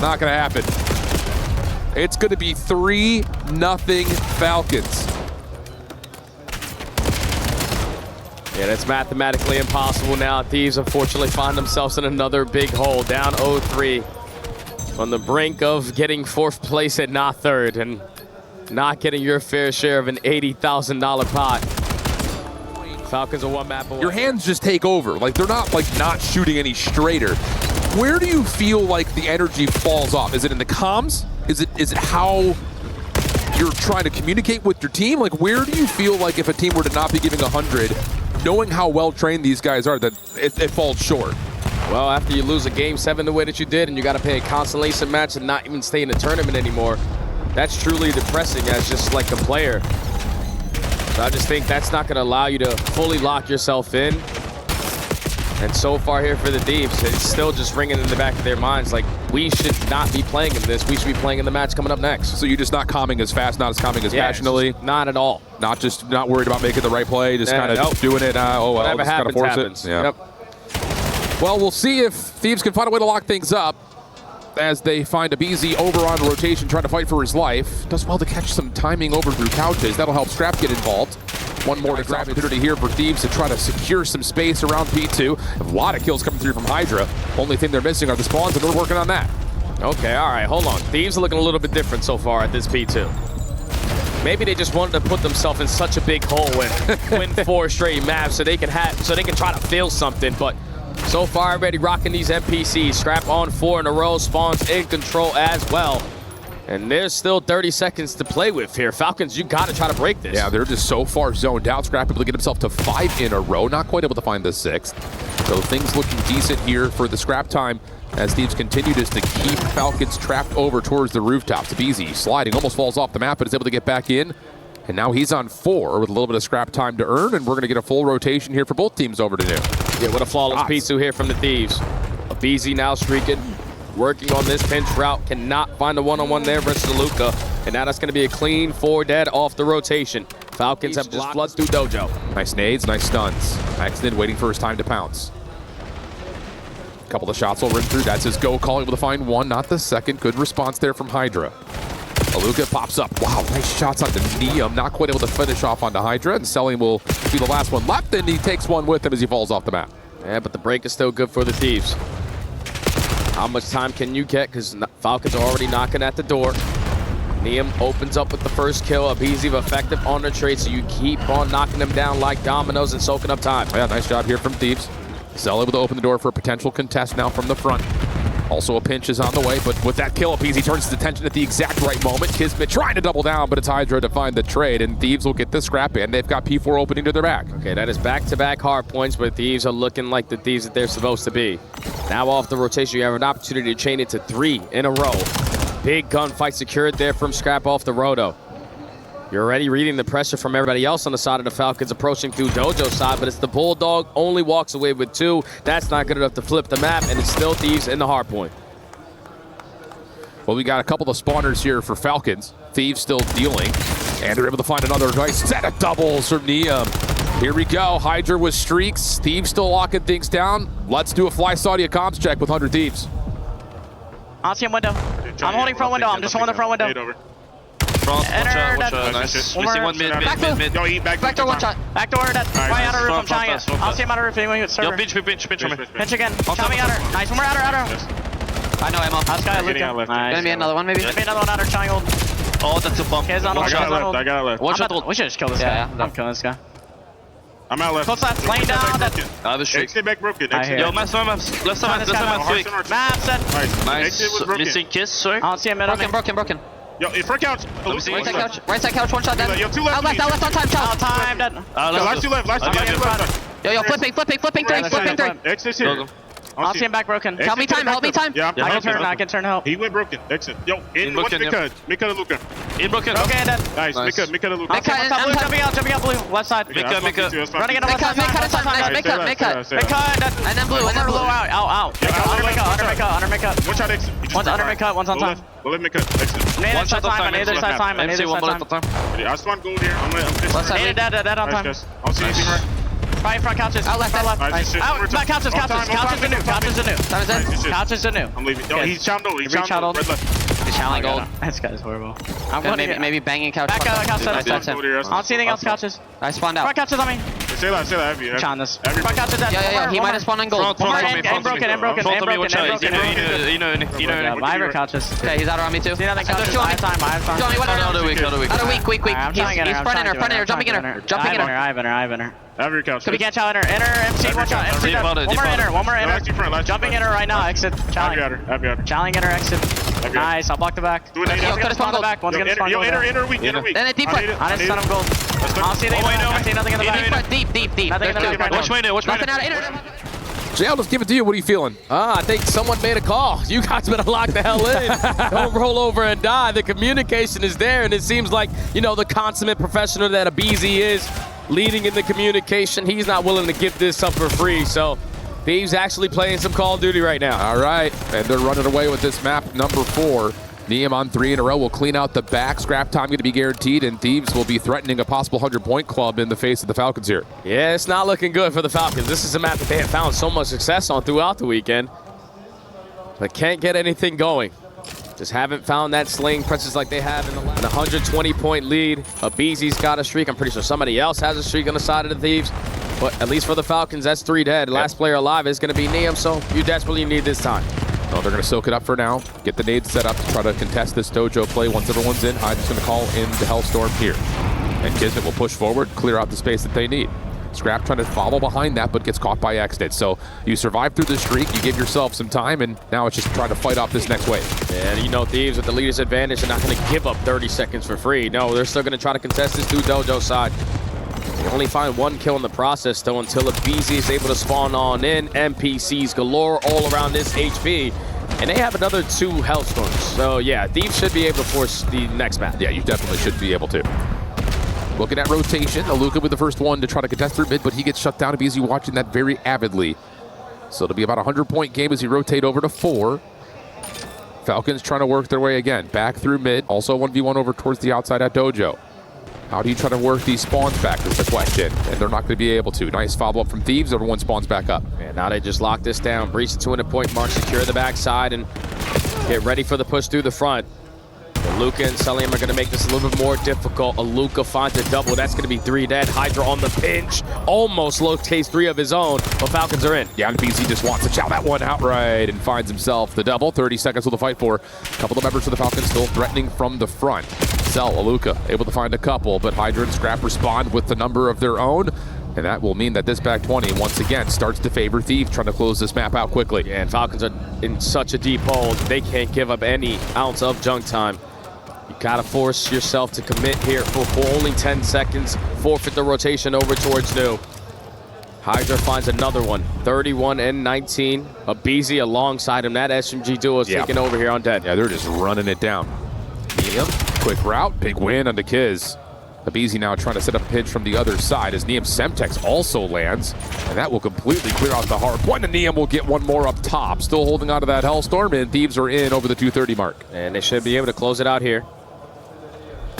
Not gonna happen. It's gonna be 3-0 Falcons. Yeah, that's mathematically impossible now. Thieves unfortunately find themselves in another big hole, down 0-3. On the brink of getting 4th place and not 3rd, and not getting your fair share of an $80,000 pot. Falcons are 1 map away. Your hands just take over. Like, they're not shooting any straighter. Where do you feel like the energy falls off? Is it in the comms? Is it how you're trying to communicate with your team? Like, where do you feel like if a team were to not be giving 100, knowing how well trained these guys are, that it falls short? Well, after you lose a Game 7 the way that you did, and you got to play a consolation match and not even stay in the tournament anymore, that's truly depressing as just like a player. So I just think that's not going to allow you to fully lock yourself in. And so far here for the Thieves, it's still just ringing in the back of their minds like, we should not be playing in this. We should be playing in the match coming up next. So you're just not calming as fast, not as calming as passionately? Not at all. Not worried about making the right play, just kind of doing it. Whatever just kind of force happens. it. Yeah. Yep. Well, we'll see if Thieves can find a way to lock things up. as they find a BZ over on rotation trying to fight for his life. Does well to catch some timing over through couches. That'll help Scrap get involved. One more opportunity here for Thieves to try to secure some space around P2. A lot of kills coming through from HyDra. Only thing they're missing are the spawns, and they're working on that. Okay, all right, hold on. Thieves are looking a little bit different so far at this P2. Maybe they just wanted to put themselves in such a big hole and win 4 straight maps so they can try to feel something. But so far, already rocking these NPCs. Scrap on 4 in a row, spawns in control as well. And there's still 30 seconds to play with here. Falcons, you got to try to break this. Yeah, they're just so far zoned out. Scrap able to get himself to 5 in a row. Not quite able to find the 6th. So things looking decent here for the Scrap time as Thieves continue just to keep Falcons trapped over towards the rooftops. BZ sliding, almost falls off the map, but is able to get back in. And now he's on 4 with a little bit of Scrap time to earn, and we're going to get a full rotation here for both teams over to new. Yeah, what a flawless P2 here from the Thieves. A BZ now streaking, working on this pinch route, cannot find a one-on-one there versus Alluka. And now that's going to be a clean 4 dead off the rotation. Falcons have just flooded through Dojo. Nice nades, nice stuns. Maxton waiting for his time to pounce. A couple of shots will ring through. That's his go call, able to find 1, not the 2nd. Good response there from HyDra. Alluka pops up. Wow, nice shots onto Neum. Not quite able to finish off onto HyDra, and Selling will be the last one left, and he takes one with him as he falls off the map. Yeah, but the break is still good for the Thieves. How much time can you get? Because Falcons are already knocking at the door. Neum opens up with the first kill. A BZ effective on the trade, so you keep on knocking them down like dominoes and soaking up time. Yeah, nice job here from Thieves. Zell able to open the door for a potential contest now from the front. Also a pinch is on the way, but with that kill, BZ turns his attention at the exact right moment. KiSMET trying to double down, but it's HyDra to find the trade, and Thieves will get the scrap in. They've got P4 opening to their back. Okay, that is back-to-back hard points, but Thieves are looking like the Thieves that they're supposed to be. Now off the rotation, you have an opportunity to chain it to 3 in a row. Big gunfight secured there from Scrap off the roto. You're already reading the pressure from everybody else on the side of the Falcons approaching through Dojo's side, but it's the Bulldog, only walks away with 2. That's not good enough to flip the map, and it's still Thieves in the hard point. Well, we got a couple of spawners here for Falcons. Thieves still dealing, and they're able to find another nice set of doubles from Neum. Here we go, HyDra with streaks. Thieves still locking things down. Let's do a fly Saudi comms check with 100 Thieves. I'll see him window. I'm holding front window. I'm just holding the front window. Enter, nice. Missing one mid. Yo, eat back door, one shot. Back door, dead. Right outer roof, I'm showing it. I'll see him outer roof, anyone who's server. Yo, pinch on me. Pinch again. Show me outer. Nice, one more outer. I know ammo. That's guy Alluka. Nice. Gonna be another one, maybe? Gonna be another one outer, showing old. Oh, that's a bump. I got it left. One shot old. We should just kill this guy. I'm killing this guy. I'm out left. Close left, laying down. I have a streak. Exit back broken. Yo, maps. Left side, quick. Map set. Nice. Missing kiss, sorry. I don't see him in. Broken. Yo, in front couch. Right side couch, one shot dead. Yo, 2 left. Out left on time, child. Time, dead. Last 2 left. Yo, flipping 3. Exit here. I'll see him back broken. Help me time. Yeah, I can turn help. He went broken. Exit. Yo, in what's Mika Alluka. In broken. Okay, dead. Nice. Mika Alluka. Jumping out blue. Left side. Mika. Running into left side. Mika. And then blue. Blue out. Under Mika. One shot exit. One's under Mika. One's on time. We'll let Mika exit. Neither side time. MC, one bullet at a time. I just want gold here. I'm Neither dead on time. I don't see anything right. Right in front couches. Out left. Out. Couches. Couches are new. I'm leaving. Yo, he's chound old. He's chound old. Red left. He's challenging gold. This guy's horrible. Maybe banging couch. Back out. Couch. I I don't see anything else. Couches. I spawned out. Front couches on me. Say that. Have you? Chound this. Front couches dead. Yo. He might have spawned on gold. Broken. Viber couches. Okay, he's out around me too. See nothing couches. I have time. Another weak. He's front inner, jumping in her. I have inner. Have your couch. We can't chow enter. MC, one shot. MC dead. One more inner. Jumping inner right now. Exit. Chowing. Chowing inner. Exit. Nice. I'll block the back. Do it. The back. One's gonna spawn gold. Inner weak. Then a deep front. I didn't stun him gold. I don't see nothing in the back. Deep. Nothing in the back. Watch my Nothing out of inner. Jay, I'll just give it to you. What are you feeling? I think someone made a call. You guys better lock the hell in. Don't roll over and die. The communication is there, and it seems like, the consummate professional that a BZ is, leading in the communication. He's not willing to give this up for free, so Thieves actually playing some Call of Duty right now. All right, and they're running away with this map, number 4. Neum on 3 in a row will clean out the back. Scrap time going to be guaranteed, and Thieves will be threatening a possible 100-point club in the face of the Falcons here. Yeah, it's not looking good for the Falcons. This is a map that they have found so much success on throughout the weekend. but can't get anything going. Just haven't found that slaying presence like they have in the last. An 120-point lead. Abeezy's got a streak. I'm pretty sure somebody else has a streak on the side of the Thieves. But at least for the Falcons, that's 3 dead. Last player alive is going to be Neum, so you desperately need this time. Oh, they're going to soak it up for now. Get the nades set up to try to contest this dojo play. Once everyone's in, HyDra's going to call in the Hellstorm here. And KiSMET will push forward, clear out the space that they need. Scrap trying to follow behind that, but gets caught by Exit. So you survive through the streak, you give yourself some time, and now it's just trying to fight off this next wave. And you know, Thieves with the leader's advantage are not going to give up 30 seconds for free. No, they're still going to try to contest this through dojo side. They only find 1 kill in the process, though, until Abeezy is able to spawn on in. NPCs galore all around this HP. And they have another 2 Hellstorms. So, yeah, Thieves should be able to force the next map. Yeah, you definitely should be able to. Looking at rotation, Alluka with the first one to try to contest through mid, but he gets shut down. Abeezy watching that very avidly. So it'll be about a 100-point game as he rotate over to 4. Falcons trying to work their way again. Back through mid. Also 1v1 over towards the outside at dojo. How do you try to work these spawns back is the question, and they're not going to be able to. Nice follow-up from Thieves. Everyone spawns back up. And now they just lock this down, breach the 200-point mark, secure the backside, and get ready for the push through the front. Alluka and Sulliam are going to make this a little bit more difficult. Alluka finds a double. That's going to be 3 dead. HyDra on the pinch. Almost locates 3 of his own, but Falcons are in. Yeah, and Abeezy just wants to chow that one outright and finds himself the double. 30 seconds with the fight for. A couple of members of the Falcons still threatening from the front. Cell, Alluka able to find a couple, but HyDra and Scrap respond with the number of their own. And that will mean that this back 20 once again starts to favor Thieves, trying to close this map out quickly. Yeah, and Falcons are in such a deep hole. They can't give up any ounce of junk time. You gotta force yourself to commit here for only 10 seconds. Forfeit the rotation over towards New. HyDra finds another one. 31 and 19. Abeezy alongside him. That SMG duo is taking over here on dead. Yeah, they're just running it down. Neum, quick route, big win on the Kiz. Abeezy now trying to set up a pinch from the other side as Neum Semtex also lands. And that will completely clear out the hard point. And Neum will get one more up top. Still holding on to that Hellstorm, and Thieves are in over the 230 mark. And they should be able to close it out here.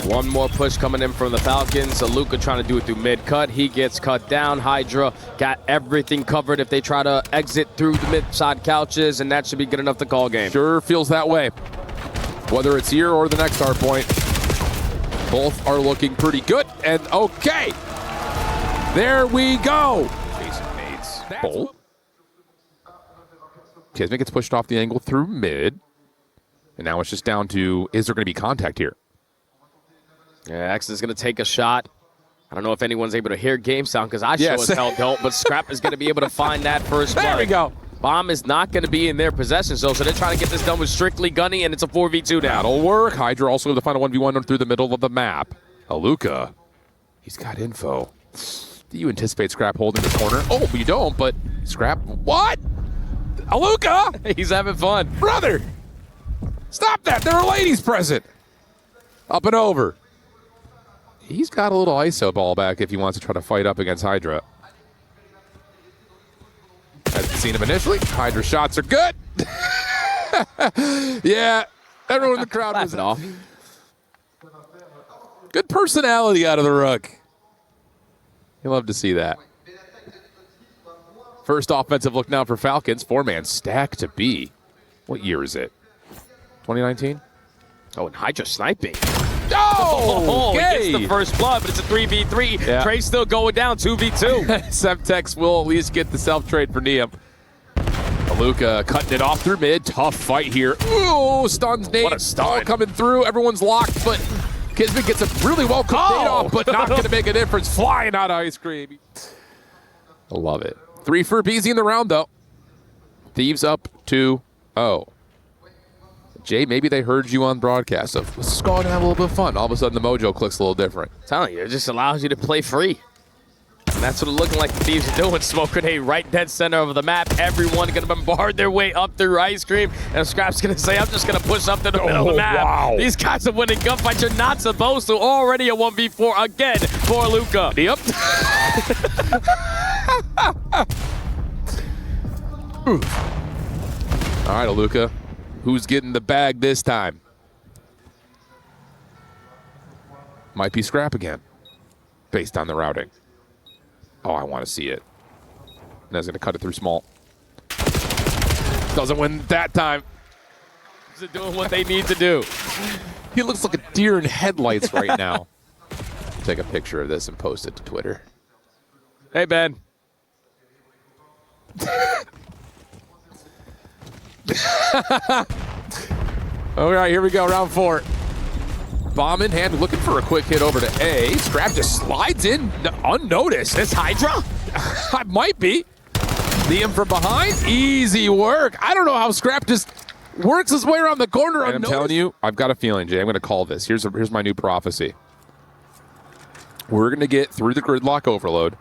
One more push coming in from the Falcons. Alluka trying to do it through mid-cut. He gets cut down. HyDra got everything covered if they try to exit through the mid-side couches, and that should be good enough to call game. Sure feels that way. Whether it's here or the next hard point, both are looking pretty good. And okay, there we go. Jason Mates. Bolt. KiSMET gets pushed off the angle through mid. And now it's just down to, is there going to be contact here? Yeah, X is going to take a shot. I don't know if anyone's able to hear game sound because I sure as hell don't, but Scrap is going to be able to find that first blood. There we go. Bomb is not going to be in their possession, so they're trying to get this done with strictly gunning, and it's a 4v2 now. That'll work. HyDra also able to find a 1v1 through the middle of the map. Alluka, he's got info. Do you anticipate Scrap holding the corner? Oh, you don't, but Scrap, what? Alluka? He's having fun. Brother, stop that. There are ladies present. Up and over. He's got a little ISO ball back if he wants to try to fight up against HyDra. Hasn't seen him initially. HyDra shots are good. Yeah, everyone in the crowd was off. Good personality out of the Rook. You love to see that. First offensive look now for Falcons. 4-man stack to B. What year is it? 2019? Oh, and HyDra sniping. Oh, he gets the first blood, but it's a 3v3. Yeah. Trey's still going down, 2v2. Semtex will at least get the self-trade for Neum. Alluka cutting it off through mid. Tough fight here. Ooh, stuns nade. What a stun. All coming through. Everyone's locked, but KiSMET gets a really well-cooked nade off, but not going to make a difference. Flying out of ice cream. I love it. 3 for Abeezy in the round, though. Thieves up 2-0. Jay, maybe they heard you on broadcast of, let's just go out and have a little bit of fun. All of a sudden, the mojo clicks a little different. I'm telling you, it just allows you to play free. And that's what it's looking like the Thieves are doing. Smoke grenade right dead center of the map. Everyone going to bombard their way up through ice cream. And Scrap's going to say, I'm just going to push up to the middle of the map. Wow. These guys are winning gunfights. You're not supposed to. Already a 1v4 again for Alluka. Yep. All right, Alluka. Who's getting the bag this time? Might be Scrap again, based on the routing. Oh, I want to see it. And that's going to cut it through small. Doesn't win that time. They're doing what they need to do. He looks like a deer in headlights right now. Take a picture of this and post it to Twitter. Hey, Ben. All right, here we go, round 4. Bomb in hand, looking for a quick hit over to A. Scrap just slides in unnoticed. This HyDra? I might be. Liam from behind, easy work. I don't know how Scrap just works his way around the corner. And I'm telling you, I've got a feeling, Jay, I'm going to call this. Here's my new prophecy. We're going to get through the gridlock overload.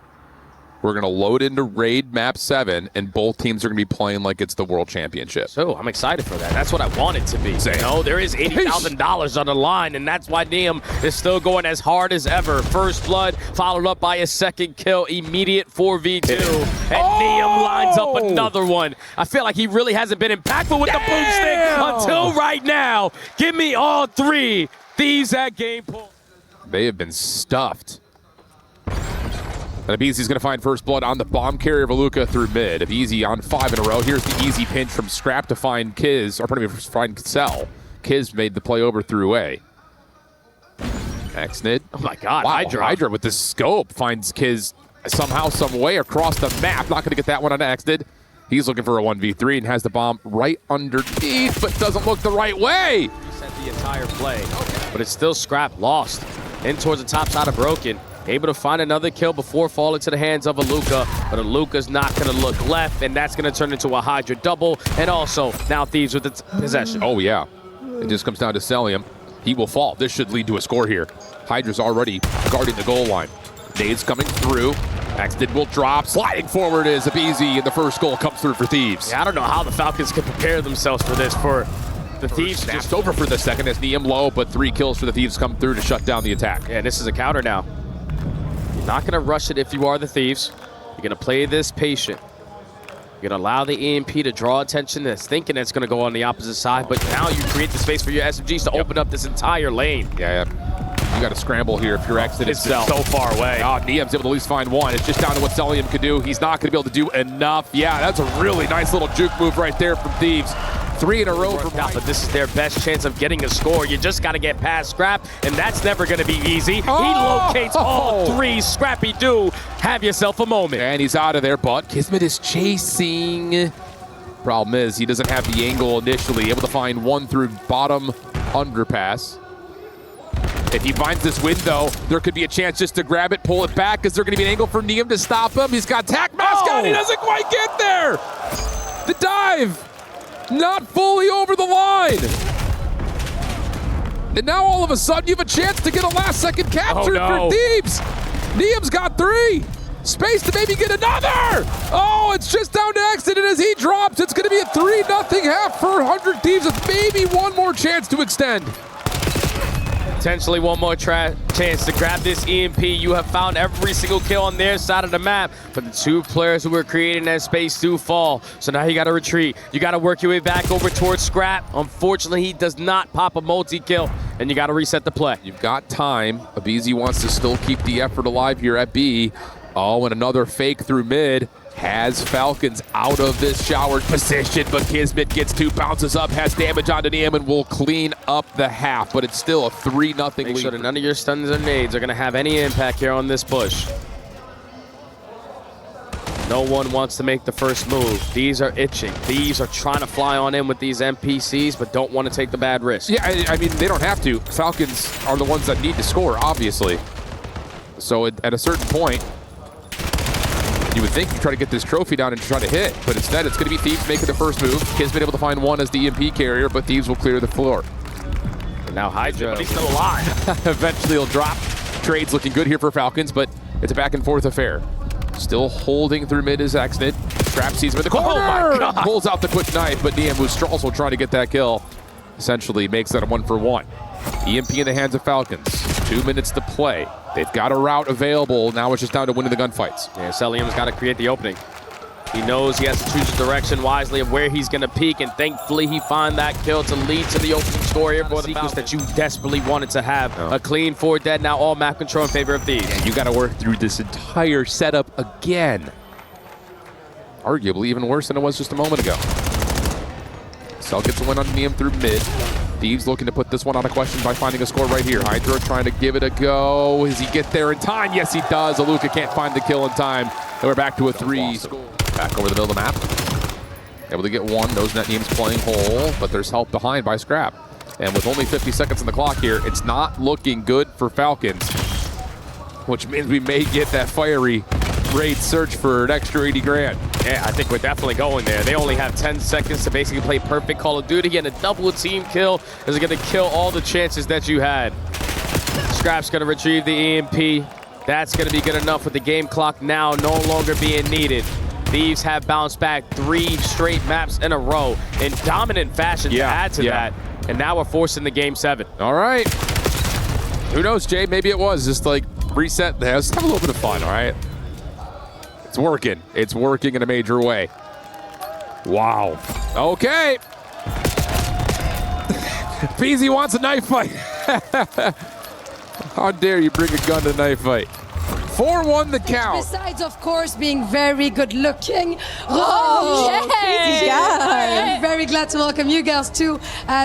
We're going to load into Raid Map 7, and both teams are going to be playing like it's the World Championship. So I'm excited for that. That's what I want it to be. Same. You know, there is $80,000 on the line, and that's why Liam is still going as hard as ever. First blood, followed up by a second kill, immediate 4v2, and Liam lines up another one. I feel like he really hasn't been impactful with the boomstick until right now. Give me all 3 Thieves at game point. They have been stuffed. And Abeezy's going to find first blood on the bomb carrier of Alluka through mid. Abeezy on 5 in a row. Here's the easy pinch from Scrap to find Kiz, or pardon me, find Cell. Kiz made the play over through A. Xnid. Oh my God, wow, HyDra with the scope finds Kiz somehow, some way across the map. Not going to get that one on Xnid. He's looking for a 1v3 and has the bomb right underneath, but doesn't look the right way. Reset the entire play, but it's still Scrap lost. In towards the top side of Broken. Able to find another kill before falling to the hands of Alluka, but Aluka's not going to look left, and that's going to turn into a HyDra double, and also now Thieves with its possession. Oh, yeah. It just comes down to Celium. He will fall. This should lead to a score here. HyDra's already guarding the goal line. Nades coming through. Xnid will drop. Sliding forward is Abeezy, and the first goal comes through for Thieves. Yeah, I don't know how the Falcons can prepare themselves for this, for the Thieves. Just over for the second as Liam low, but 3 kills for the Thieves come through to shut down the attack. Yeah, this is a counter now. Not going to rush it if you are the Thieves. You're going to play this patient. You're going to allow the EMP to draw attention that's thinking it's going to go on the opposite side, but now you create the space for your SMGs to open up this entire lane. Yeah. You got to scramble here if you're Xnid itself. So far away. Oh, Niam's able to at least find one. It's just down to what Celium could do. He's not going to be able to do enough. Yeah, that's a really nice little juke move right there from Thieves. 3 in a row for but this is their best chance of getting a score. You just got to get past Scrap, and that's never going to be easy. He locates all 3. Scrappy do. Have yourself a moment. And he's out of there, but KiSMET is chasing. Problem is, he doesn't have the angle initially. Able to find one through bottom underpass. If he finds this window, there could be a chance just to grab it, pull it back. Is there going to be an angle for Niam to stop him? He's got tack mask on. He doesn't quite get there. The dive. Not fully over the line. And now all of a sudden you have a chance to get a last second capture for Thieves. Niam's got 3. Space to maybe get another. Oh, it's just down to Xnid, and as he drops, it's going to be a 3-0 half for 100 Thieves with maybe one more chance to extend. Potentially one more chance to grab this EMP. You have found every single kill on their side of the map, but the 2 players who were creating that space do fall. So now you got to retreat. You got to work your way back over towards Scrap. Unfortunately, he does not pop a multi-kill, and you got to reset the play. You've got time. Abeezy wants to still keep the effort alive here at B. Oh, and another fake through mid. Has Falcons out of this showered position, but KiSMET gets 2, bounces up, has damage onto Niam, and will clean up the half, but it's still a 3-0 lead. Make sure that none of your stuns or nades are going to have any impact here on this push. No one wants to make the first move. These are itching. These are trying to fly on in with these NPCs, but don't want to take the bad risk. Yeah, I mean, they don't have to. Falcons are the ones that need to score, obviously. So at a certain point, you would think you try to get this trophy down and try to hit, but instead it's going to be Thieves making the first move. KiSMET able to find one as the EMP carrier, but Thieves will clear the floor. And now HyDra, but he's still alive. Eventually he'll drop. Trade's looking good here for Falcons, but it's a back and forth affair. Still holding through mid is Xnid. Trap sees him in the corner. Oh my God. Pulls out the quick knife, but Niam, who's also trying to get that kill, essentially makes that a 1-for-1. EMP in the hands of Falcons. 2 minutes to play. They've got a route available. Now it's just down to winning the gunfights. Yeah, Celium's got to create the opening. He knows he has to choose a direction wisely of where he's going to peek, and thankfully he find that kill to lead to the opening score here for the Falcons that you desperately wanted to have. A clean 4 dead, now all map control in favor of Thieves. And you got to work through this entire setup again. Arguably even worse than it was just a moment ago. Cell gets a win on him through mid. Thieves looking to put this one out of question by finding a score right here. HyDra trying to give it a go. Does he get there in time? Yes, he does. Alluka can't find the kill in time. And we're back to a 3 score. Back over the middle of the map. Able to get one. Knows NetNeem's playing hole, but there's help behind by Scrap. And with only 50 seconds on the clock here, it's not looking good for Falcons, which means we may get that fiery raid search for an extra 80 grand. Yeah, I think we're definitely going there. They only have 10 seconds to basically play perfect Call of Duty, and a double team kill is going to kill all the chances that you had. Scrap's going to retrieve the EMP. That's going to be good enough with the game clock now no longer being needed. Thieves have bounced back 3 straight maps in a row in dominant fashion to add to that. And now we're forcing the game 7. All right. Who knows, Jay? Maybe it was just like reset. Let's have a little bit of fun, all right? It's working. It's working in a major way. Wow. Okay. Peasy wants a knife fight. How dare you bring a gun to a knife fight? 4-1 the count. Besides, of course, being very good looking. Yeah. Very glad to welcome you girls to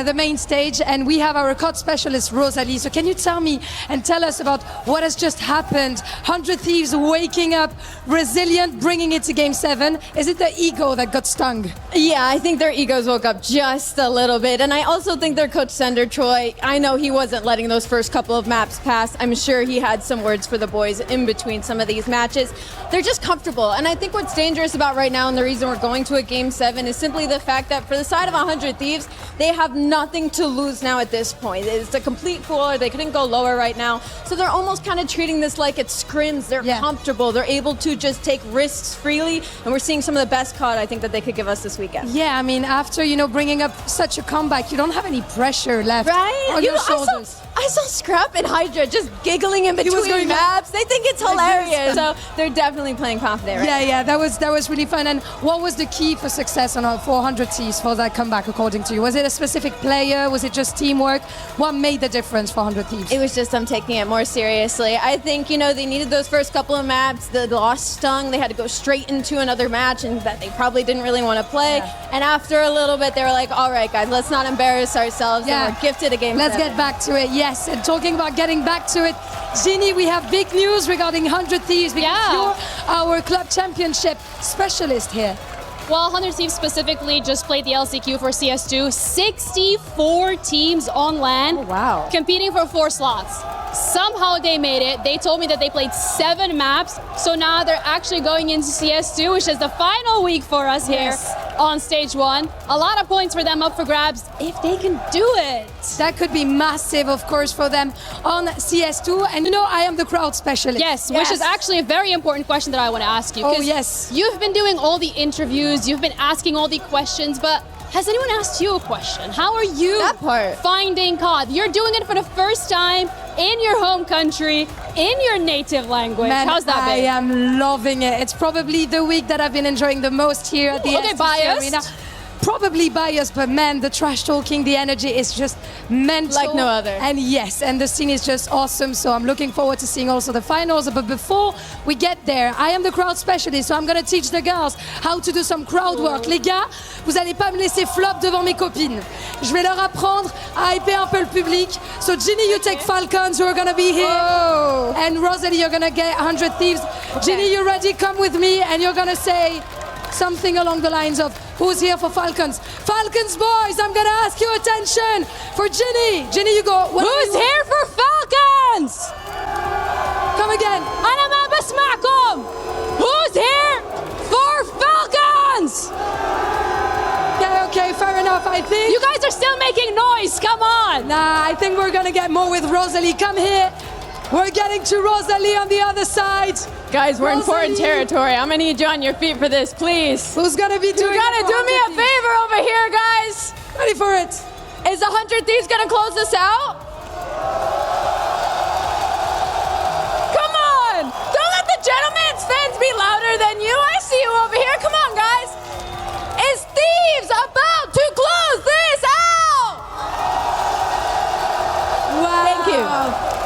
the main stage. And we have our COD specialist, Rosalie. So can you tell me and tell us about what has just happened? 100 Thieves waking up, resilient, bringing it to game 7. Is it the ego that got stung? Yeah, I think their egos woke up just a little bit. And I also think their coach, Sender Troy, I know he wasn't letting those first couple of maps pass. I'm sure he had some words for the boys in between some of these matches. They're just comfortable. And I think what's dangerous about right now and the reason we're going to a game 7 is simply the fact that for the side of 100 Thieves, they have nothing to lose now at this point. It's a complete cooler. They couldn't go lower right now. So they're almost kind of treating this like it's scrims. They're comfortable. They're able to just take risks freely. And we're seeing some of the best COD I think that they could give us this weekend. Yeah, I mean, after, bringing up such a comeback, you don't have any pressure left on your shoulders. I saw Scrap and HyDra just giggling in between maps. They think it's hilarious. So they're definitely playing confident right now. Yeah, that was really fun. And what was the key for success on 400 Thieves for that comeback, according to you? Was it a specific player? Was it just teamwork? What made the difference for 100 Thieves? It was just them taking it more seriously. I think, they needed those first couple of maps. The loss stung. They had to go straight into another match and that they probably didn't really want to play. Yeah. And after a little bit, they were like, all right, guys, let's not embarrass ourselves. Yeah. And we're gifted a game 7. Let's get back to it. Yes, and talking about getting back to it, Ginny, we have big news regarding 100 Thieves because you're our club championship specialist here. Well, 100 Thieves specifically just played the LCQ for CS2. 64 teams on LAN. Oh, wow. Competing for 4 slots. Somehow they made it. They told me that they played 7 maps. So now they're actually going into CS2, which is the final week for us here on stage 1. A lot of points for them up for grabs if they can do it. That could be massive, of course, for them on CS2. And I am the crowd specialist. Yes, which is actually a very important question that I want to ask you. Oh, yes. You've been doing all the interviews, you've been asking all the questions, but has anyone asked you a question? How are you finding COD? You're doing it for the first time in your home country, in your native language. Man, how's that been? I am loving it. It's probably the week that I've been enjoying the most here at the STC Arena. Probably biased, but man, the trash talking, the energy is just mental. Like no other. And yes, and the scene is just awesome. So I'm looking forward to seeing also the finals. But before we get there, I am the crowd specialist, so I'm going to teach the girls how to do some crowd work. Les gars, vous allez pas me laisser flop devant mes copines. Je vais leur apprendre à hyper un peu le public. So Ginny, you take Falcons, who are going to be here. Oh. And Rosalie, you're going to get 100 Thieves. Ginny, you ready? Come with me, and you're going to say something along the lines of, who's here for Falcons? Falcons, boys, I'm gonna ask your attention for Ginny. Ginny, you go. Who's here for Falcons? Come again. أنا ما بسمعكم. Who's here for Falcons? Okay, fair enough, I think. You guys are still making noise, come on. Nah, I think we're gonna get more with Rosalie. Come here. We're getting to Rosalie on the other side. Guys, we're in foreign territory. I'm gonna need you on your feet for this, please. Who's gonna be doing it? You gotta do me a favor over here, guys. Ready for it. Is 100 Thieves gonna close this out? Come on! Don't let the gentleman's fans be louder than you. I see you over here. Come on, guys. Is Thieves about to close this out? Wow. Thank you.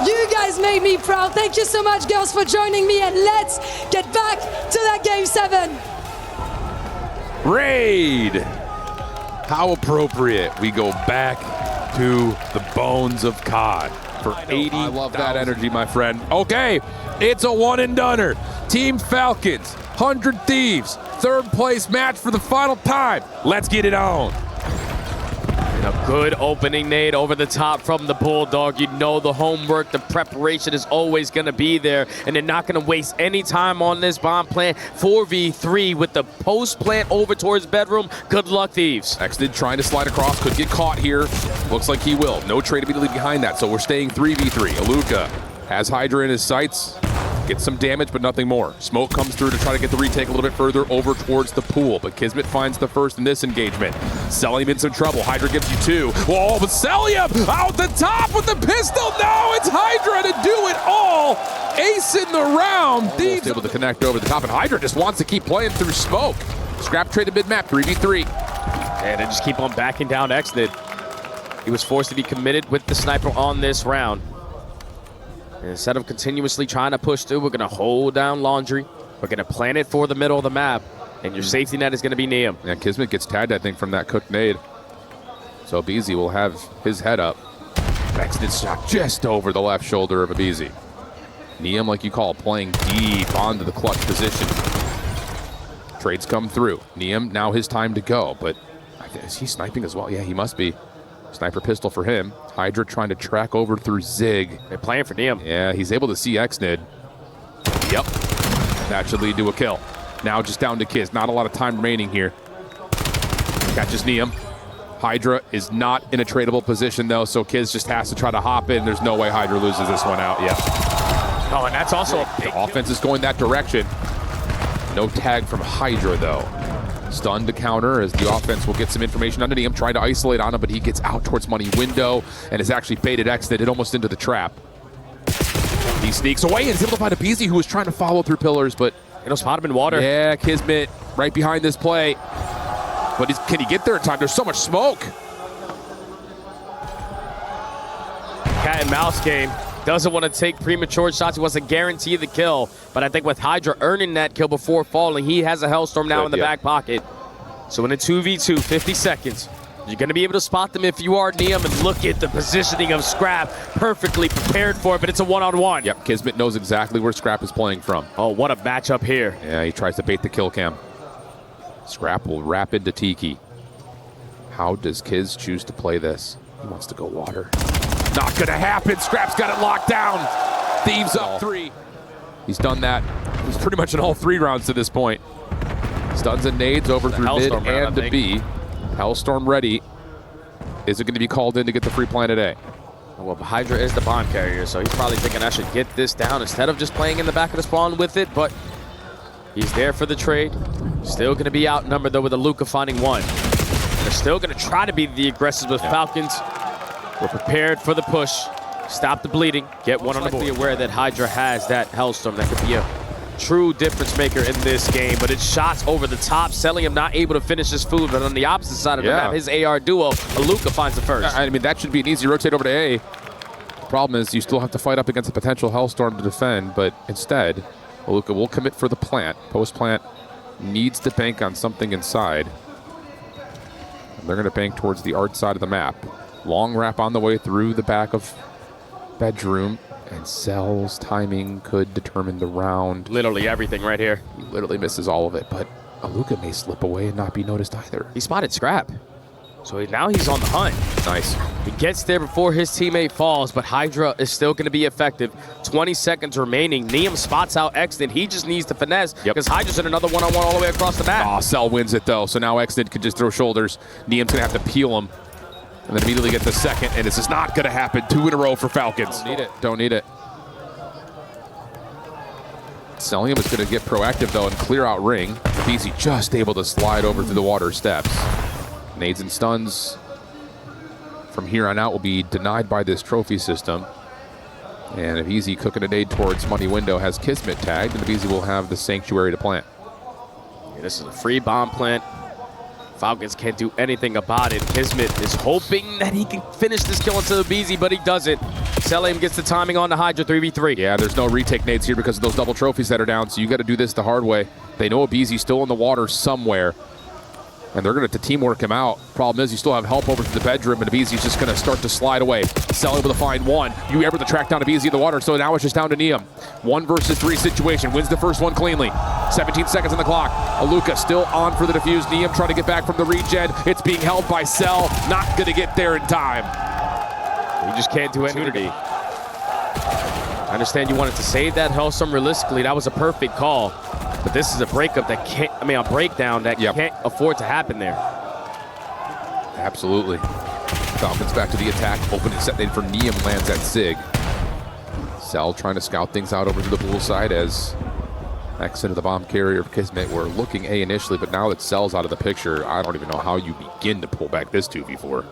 You guys made me proud. Thank you so much, girls, for joining me. And let's get back to that game 7. Raid. How appropriate. We go back to the bones of COD for 80. I love that energy, my friend. Okay, it's a one and doneer. Team Falcons, 100 Thieves, third place match for the final time. Let's get it on. And a good opening nade over the top from the Bulldog. You know the homework, the preparation is always going to be there, and they're not going to waste any time on this bomb plant. 4v3 with the post plant over towards bedroom. Good luck, Thieves. Exted trying to slide across, could get caught here. Looks like he will. No trade immediately behind that, so we're staying 3v3. Alluka has HyDra in his sights. Gets some damage, but nothing more. Smoke comes through to try to get the retake a little bit further over towards the pool, but KiSMET finds the first in this engagement. Selim in some trouble. HyDra gives you 2. Whoa, but Selim out the top with the pistol. No, it's HyDra to do it all. Ace in the round. Thieves able to connect over the top, and HyDra just wants to keep playing through smoke. Scrap traded mid-map, 3v3. And they just keep on backing down Exted. He was forced to be committed with the sniper on this round. And instead of continuously trying to push through, we're going to hold down Laundry. We're going to plant it for the middle of the map. And your safety net is going to be Neum. Yeah, KiSMET gets tagged, I think, from that cooked nade. So Abizi will have his head up. Exted shot just over the left shoulder of Abizi. Neum, like you call, playing deep onto the clutch position. Trades come through. Neum, now his time to go. But is he sniping as well? Yeah, he must be. Sniper pistol for him. HyDra trying to track over through Zig. They're playing for Neum. Yeah, he's able to see Xnid. Yep. That should lead to a kill. Now just down to Kiz. Not a lot of time remaining here. Catches Neum. HyDra is not in a tradable position, though, so Kiz just has to try to hop in. There's no way HyDra loses this one out. Yep. Oh, and that's also a big... The offense is going that direction. No tag from HyDra, though. Stunned to counter as the offense will get some information underneath him, trying to isolate on him, but he gets out towards money window and is actually baited Exted almost into the trap. He sneaks away and is able to find Abizi, who was trying to follow through pillars, but it'll spot him in water. Yeah, KiSMET right behind this play. But can he get there in time? There's so much smoke. Cat and mouse game. Doesn't want to take premature shots. He wants to guarantee the kill. But I think with HyDra earning that kill before falling, he has a Hellstorm now in the back pocket. So in a 2v2, 50 seconds, you're going to be able to spot them if you are Neum, and look at the positioning of Scrap. Perfectly prepared for it, but it's a one-on-one. Yep, KiSMET knows exactly where Scrap is playing from. Oh, what a matchup here. Yeah, he tries to bait the kill cam. Scrap will wrap into Tiki. How does Kiz choose to play this? He wants to go water. Not gonna happen. Scrap's got it locked down. Thieves up 3. He's done that. He's pretty much in all 3 rounds to this point. Stuns and nades over through mid and to B. Hellstorm ready. Is it going to be called in to get the free planet A? Well, HyDra is the bomb carrier, so he's probably thinking I should get this down instead of just playing in the back of the spawn with it, but he's there for the trade. Still going to be outnumbered, though, with Alluka finding 1. They're still going to try to be the aggressors with Falcons. We're prepared for the push. Stop the bleeding. Get one on the board. Be aware that HyDra has that Hellstorm that could be a true difference maker in this game, but it's shots over the top. Selim not able to finish his food, but on the opposite side of the map, his AR duo, Alluka finds the first. I mean, that should be an easy rotate over to A. The problem is you still have to fight up against a potential Hellstorm to defend, but instead, Alluka will commit for the plant. Post-plant needs to bank on something inside. And they're going to bank towards the art side of the map. Long wrap on the way through the back of bedroom, and Cell's timing could determine the round. Literally everything right here. He literally misses all of it, but Alluka may slip away and not be noticed either. He spotted Scrap, so now he's on the hunt. Nice. He gets there before his teammate falls, but HyDra is still going to be effective. 20 seconds remaining. Neum spots out Exton. He just needs to finesse because HyDra's in another one-on-one all the way across the map. Oh, Cell wins it, though, so now Exton can just throw shoulders. Neum's going to have to peel him and then immediately get the second, and this is not going to happen. 2 in a row for Falcons. Don't need it. Don't need it. Selim is going to get proactive, though, and clear out ring. Abizi just able to slide over through the water steps. Nades and stuns from here on out will be denied by this trophy system. And Abizi cooking a nade towards money window has KiSMET tagged, and Abizi will have the sanctuary to plant. Yeah, this is a free bomb plant. Falcons can't do anything about it. KiSMET is hoping that he can finish this kill into Abizi, but he doesn't. Selim gets the timing on the HyDra 3v3. Yeah, there's no retake nades here because of those double trophies that are down, so you got to do this the hard way. They know Abizi's still in the water somewhere. And they're going to teamwork him out. Problem is, you still have help over to the bedroom, and Abizi's just going to start to slide away. Cell able to find one. You able to track down Abizi in the water, so now it's just down to Neum. 1 versus 3 situation. Wins the first one cleanly. 17 seconds on the clock. Alluka still on for the defuse. Neum trying to get back from the regen. It's being held by Cell. Not going to get there in time. You just can't do anything. I understand you wanted to save that Hellstorm realistically. That was a perfect call. But this is a breakup that can't, a breakdown that can't afford to happen there. Absolutely. Falcons back to the attack. Opening set in for Neum lands at Sig. Cell trying to scout things out over to the pool side as X into the bomb carrier of KiSMET were looking A initially, but now that Cell's out of the picture, I don't even know how you begin to pull back this 2v4.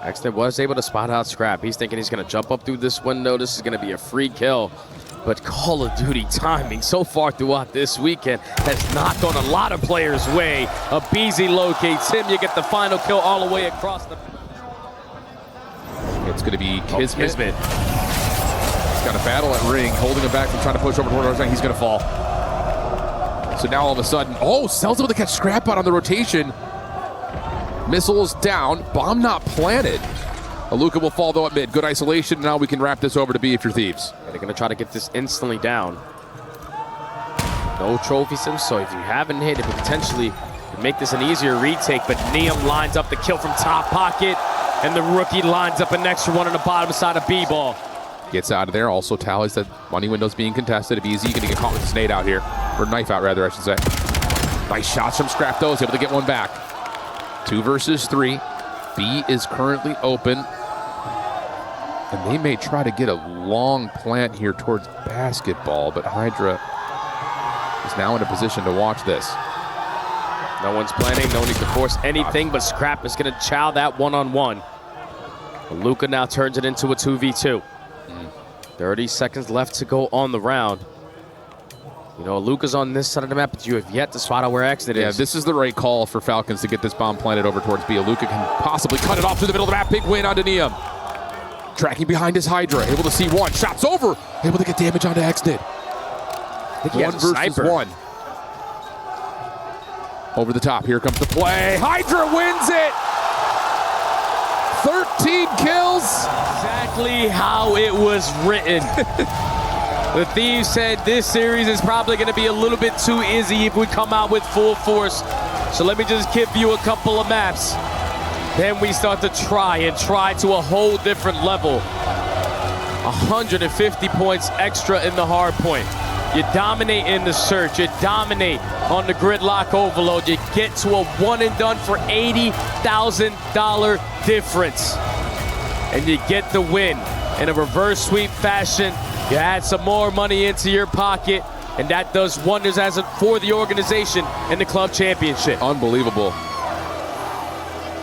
Xnet was able to spot out Scrap. He's thinking he's going to jump up through this window. This is going to be a free kill. But Call of Duty timing so far throughout this weekend has not gone a lot of players' way. Abizi locates him. You get the final kill all the way across the... It's going to be KiSMET. He's got a battle at ring, holding him back from trying to push over toward Versailles. He's going to fall. So now all of a sudden, Cell's able to catch Scrap out on the rotation. Missiles down, bomb not planted. Alluka will fall though at mid. Good isolation. Now we can wrap this over to B if you're Thieves. They're going to try to get this instantly down. No trophy sims, so if you haven't hit it, potentially make this an easier retake, but Neum lines up the kill from top pocket, and the rookie lines up an extra one on the bottom side of B-ball. Gets out of there. Also tallies that money window's being contested. Abizi going to get caught with his nade out here. Or knife out, rather, I should say. Nice shots from Scrap, though. He's able to get one back. 2 versus 3. B is currently open. And they may try to get a long plant here towards basketball, but HyDra is now in a position to watch this. No one's planning, no need to force anything, but Scrap is going to chow that one-on-one. Alluka now turns it into a 2v2. 30 seconds left to go on the round. You know, Alluka's on this side of the map, but you have yet to spot out where Exit is. Yeah, this is the right call for Falcons to get this bomb planted over towards B. Alluka can possibly cut it off through the middle of the map. Big win onto Neum. Tracking behind his HyDra, able to see one. Shots over, able to get damage onto Exit. 1 versus 1. Over the top, here comes the play. HyDra wins it! 13 kills! Exactly how it was written. The Thieves said this series is probably going to be a little bit too easy if we come out with full force. So let me just give you a couple of maps. Then we start to try to a whole different level. 150 points extra in the hard point. You dominate in the search. You dominate on the Gridlock overload. You get to a one and done for $80,000 difference. And you get the win in a reverse sweep fashion. You add some more money into your pocket, and that does wonders for the organization in the club championship. Unbelievable.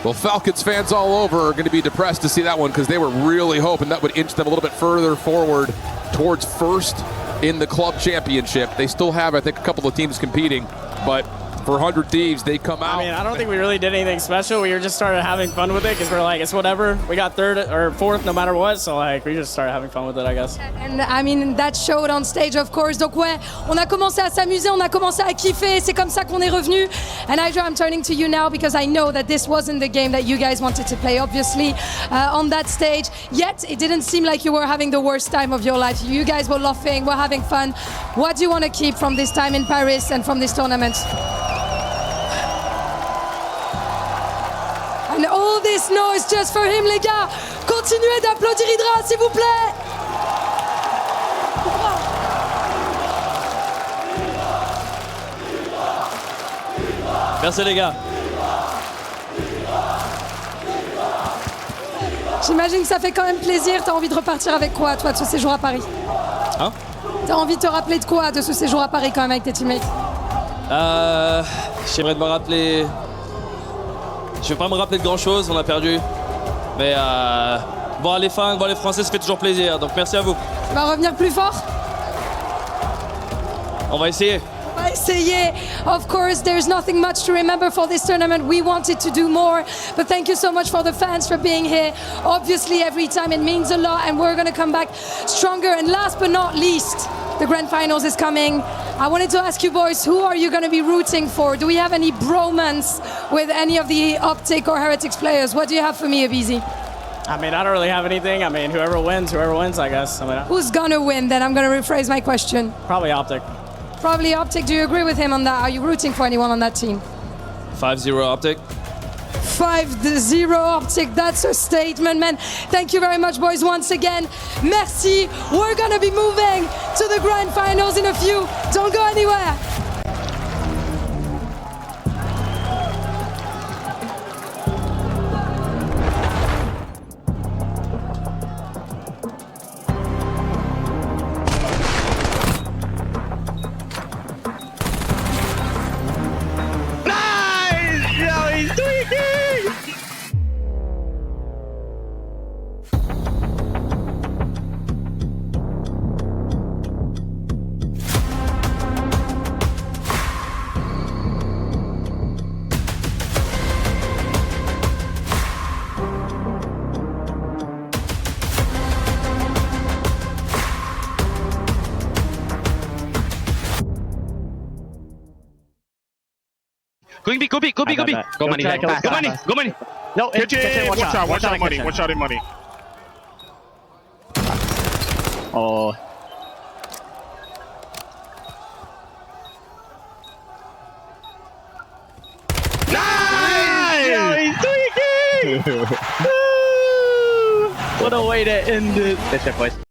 Well, Falcons fans all over are going to be depressed to see that one because they were really hoping that would inch them a little bit further forward towards first in the club championship. They still have, I think, a couple of teams competing, but for 100 Thieves, they come out. I mean, I don't think we really did anything special. We just started having fun with it because we're like, it's whatever. We got 3rd or 4th no matter what, so like we just started having fun with it, I guess. And I mean, that showed on stage, of course. Donc ouais, on a commencé à s'amuser, on a commencé à kiffer. C'est comme ça qu'on est revenu. And HyDra, I'm turning to you now because I know that this wasn't the game that you guys wanted to play, obviously, on that stage. Yet, it didn't seem like you were having the worst time of your life. You guys were laughing, were having fun. What do you want to keep from this time in Paris and from this tournament? And all this noise just for him, les gars. Continuez d'applaudir HyDra, s'il vous plaît. Merci les gars. J'imagine que ça fait quand même plaisir. T'as envie de repartir avec quoi, toi, de ce séjour à Paris? Hein? T'as envie de te rappeler de quoi, de ce séjour à Paris, quand même, avec tes teammates? J'aimerais me rappeler... Je vais pas me rappeler de grand chose, on a perdu. Mais voir les fans, voir les Français, ça fait toujours plaisir. Donc merci à vous. Tu vas revenir plus fort? On va essayer. On va essayer. Of course, there's nothing much to remember for this tournament. We wanted to do more, but thank you so much for the fans for being here. Obviously, every time it means a lot, and we're going to come back stronger. And last but not least, The grand finals is coming. I wanted to ask you boys, who are you going to be rooting for? Do we have any bromance with any of the Optic or Heretics players? What do you have for me, Abizi? I mean, I don't really have anything. I mean, whoever wins, I guess. I mean, who's going to win? Then I'm going to rephrase my question. Probably Optic. Probably Optic. Do you agree with him on that? Are you rooting for anyone on that team? 5-0 Optic. 5-0 Optic, that's a statement, man. Thank you very much, boys, once again. Merci. We're gonna be moving to the grand finals in a few. Don't go anywhere. Going B, go B, go B, go B. Go money, go money, go money. No, kitchen, one shot money, one shot in money. Oh. Nice! Yo, he's tweaking! What a way to end it. That's it, boys.